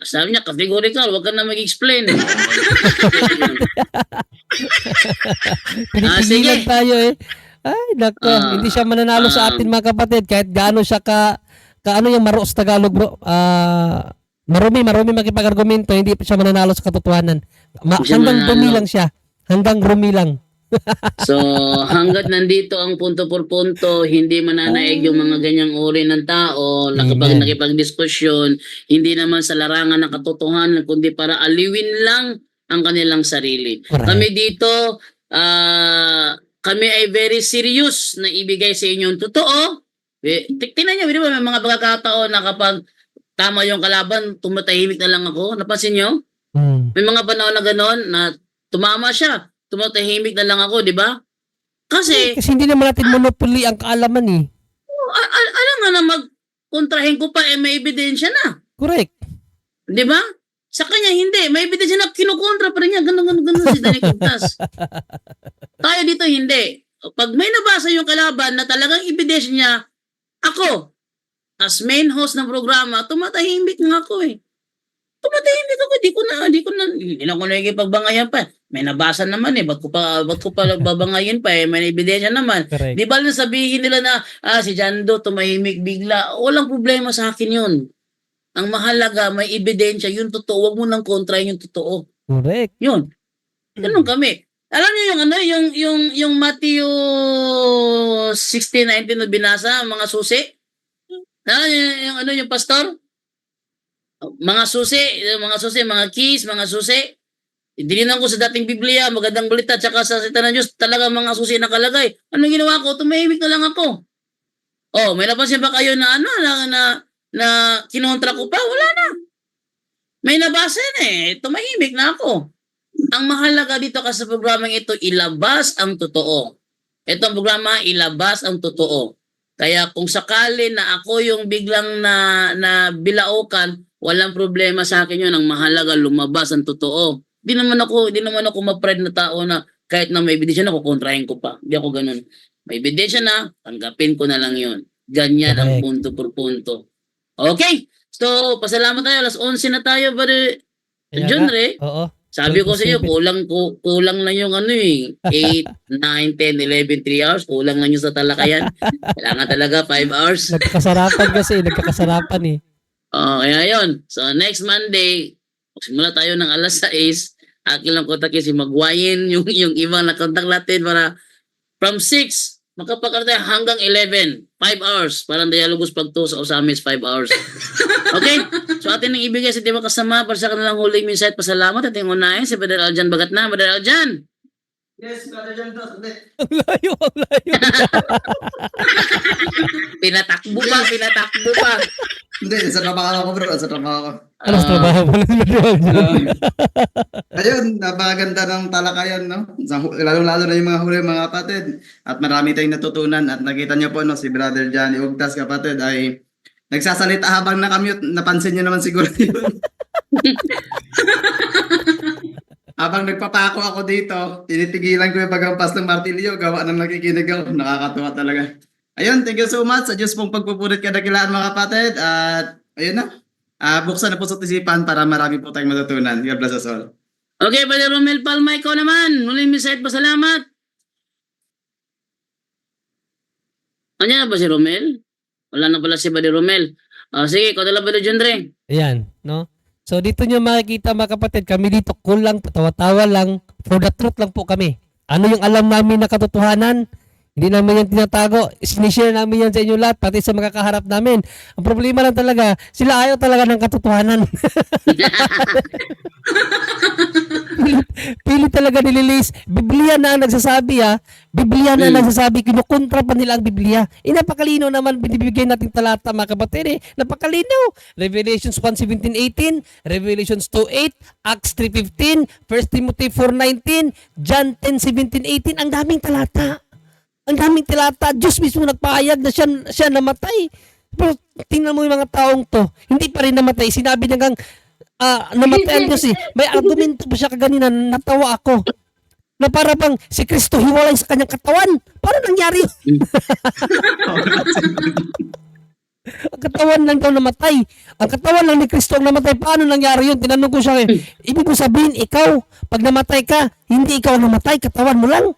Speaker 3: sabi niya, categorical, wag ka na mag-explain.
Speaker 1: Pinipigilan
Speaker 3: sige.
Speaker 1: tayo Ay, nako. Hindi siya mananalo sa atin mga kapatid. Kahit gaano siya ano yung maro sa Tagalog bro. Marumi makipag-argumento. Hindi pa siya mananalo sa katotohanan. Hanggang rumi lang siya. Hanggang rumi lang.
Speaker 3: So, hanggat nandito ang punto por punto, hindi mananaig yung mga ganyang uri ng tao na kapag
Speaker 1: Amen.
Speaker 3: nakipagdiskusyon, hindi naman sa larangan ng katotohanan, kundi para aliwin lang ang kanilang sarili.
Speaker 1: Correct.
Speaker 3: Kami dito, kami ay very serious na ibigay sa inyo yung totoo. Tingnan nyo, di ba may mga pagkakataon na kapag tama yung kalaban, tumatahimik na lang ako. Napansin nyo? May mga panahon na gano'n na tumama siya. Tumatahimik na lang ako, di ba? Kasi
Speaker 1: hindi naman natin monopoly ang kaalaman
Speaker 3: alam nga na magkontrahin ko pa, may ebidensya na.
Speaker 1: Correct.
Speaker 3: Di ba? Sa kanya, hindi. May ebidensya na kinukontra pa rin niya. Ganun si Danny Cugtas. Tayo dito, hindi. Pag may nabasa yung kalaban na talagang ebidensya niya, ako, as main host ng programa, tumatahimik nga ako Tumatahimik tumahimik ako, hindi na ako nakikipagbangayan pa. May nabasa naman eh, ba't ko pa babangayin pa eh, may ebidensya naman.
Speaker 1: Correct.
Speaker 3: Di ba na sabihin nila na, si Jando tumahimik bigla, walang problema sa akin yun. Ang mahalaga, may ebidensya, yun totoo, wag mo nang kontra yung totoo.
Speaker 1: Correct.
Speaker 3: Yun. Ganun kami. Alam niyo yung yung Matthew 16:19 na binasa, mga susi? Alam niyo yung pastor? Mga susi, mga keys, mga susi. Dininan ko sa dating Biblia, magandang balita, tsaka sa salita ng Diyos, talaga mga susi nakalagay. Anong ginawa ko? Tumahimik na lang ako. Oh, may napansin ba kayo na na kinontra ko pa? Wala na. May nabasa na eh. Tumahimik na ako. Ang mahalaga dito kasi sa programang ito, ilabas ang totoo. Itong programa, ilabas ang totoo. Kaya kung sakali na ako yung biglang na bilaukan, walang problema sa akin yun. Ang mahalaga, lumabas ang totoo. Di naman ako ma-pride na tao na kahit na may ebidensya na, kukontrahin ko pa. Di ako ganun. May ebidensya na, tanggapin ko na lang yun. Ganyan ang punto por punto. Okay. So, pasalamat tayo. Alas 11 na tayo, Brother John Ray.
Speaker 1: Oo.
Speaker 3: Sabi ko sa iyo, kulang na yung 8, 9, 10, 11, 3 hours. Kulang na yung sa talakayan. Kailangan talaga 5 hours.
Speaker 1: Nagkakasarapan eh.
Speaker 3: Kaya yun. So, next Monday, magsimula tayo ng alas 6. Akin lang kontak si Magwayin, yung ibang nakontak natin para from 6, makapagkarte hanggang 11. 5 hours. Parang dialogos pag to sa Osamis, 5 hours. Okay? So atin nang ibigay sa mga kasama para sa kanilang huling mensahe at pasalamat. Ating unahin si Brother Aljan Bagatna. Brother Aljan!
Speaker 6: Yes, Brother John,
Speaker 1: Ang layo.
Speaker 3: Pinatakbo pa.
Speaker 6: Hindi, sa trabaho ko bro, sa trabaho ko.
Speaker 1: Alas trabaho mo lang.
Speaker 6: Ayun, napakaganda ng talakayan, no? Lalo-lalo na yung mga huli mga kapatid. At marami tayong natutunan. At nakita niyo po, no, si Brother Johnny Ugtas, kapatid, ay nagsasalita habang nakamute. Napansin niyo naman siguro yun. Habang nagpapako ako dito, tinitigilan ko yung paghampas ng martilyo, gawa ng nakikinig ako. Nakakatuwa talaga. Ayun, thank you so much sa Diyos pong pagpupulit kadakilaan mga kapatid. At ayun na, buksan na po sa isipan para marami po tayong matutunan. God bless us all.
Speaker 3: Okay, Brother Romel Palma, ikaw naman. Huling mensahe at pasalamat. Andiyan na ba si Romel? Wala na pala si Brother Romel. Sige, ikaw na lang Brother John Ray.
Speaker 1: Ayan, no? So dito nyo makikita mga kapatid, kami dito kulang, tawa-tawa lang, for the truth lang po kami. Ano yung alam namin na katotohanan? Hindi namin yan tinatago. Sinishare namin yan sa inyo lahat, pati sa mga kaharap namin. Ang problema lang talaga, sila ayaw talaga ng katotohanan. Pili talaga nililis. Biblia na ang nagsasabi Biblia na ang nagsasabi. Kinukontra pa nila ang Biblia. Napakalino naman binibigay natin talata mga kapatid Napakalino. Revelations 1:17-18, Revelations 2:8, Acts 3:15, 1 Timothy 4:19, John 10:17-18. Ang daming talata. Ang daming talata. Diyos mismo nagpahayag na siya namatay. Pero tingnan mo yung mga taong to. Hindi pa rin namatay. Sinabi niya kang namatay ang Diyos May argumento pa siya kaganina. Natawa ako. Na para bang si Kristo hiwalay sa kanyang katawan. Paano nangyari yun? Ang katawan lang daw namatay. Ang katawan lang ni Kristo ang namatay. Paano nangyari yun? Tinanong ko siya. Ibig ko sabihin, ikaw, pag namatay ka, hindi ikaw namatay, katawan mo lang.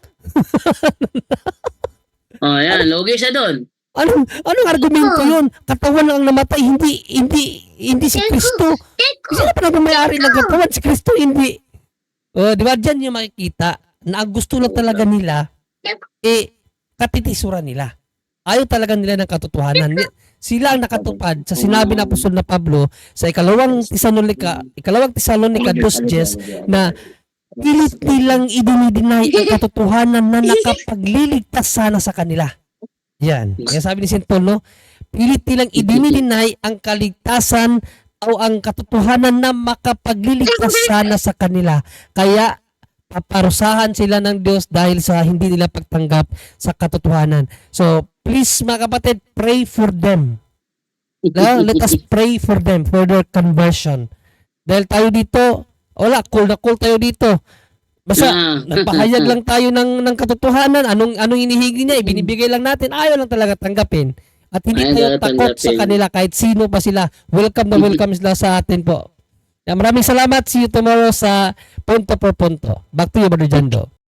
Speaker 3: Yan. Logi siya doon.
Speaker 1: Anong argumento yun? Katawan lang ang namatay, hindi si Kristo. Kasi na pa may-ari ng katawan, si Kristo hindi. Di ba dyan yung makikita na ang gusto lang talaga nila, katitisuran nila. Ayaw talaga nila ng katotohanan. Sila ang nakatupad sa sinabi ng Apostol na Pablo sa ikalawang Tesalonica 2:10 na pilit nilang idinideny ang katotohanan na nakapagliligtas sana sa kanila. Yan. Kaya sabi ni St. Paul, no? Pilit nilang idinideny ang kaligtasan o ang katotohanan na makapagliligtas sana sa kanila. Kaya paparusahan sila ng Diyos dahil sa hindi nila pagtanggap sa katotohanan. So, please mga kapatid, pray for them. Let us pray for them, for their conversion. Dahil tayo dito, cool na cool tayo dito. Basta nagpahayag lang tayo ng katotohanan. Anong inihigi niya, ibinibigay lang natin. Ayaw lang talaga tanggapin. At hindi tayo takot sa kanila kahit sino pa sila. Welcome na welcome sila sa atin po. Maraming salamat. See you tomorrow sa Punto per Punto. Back to you, Brother Jando.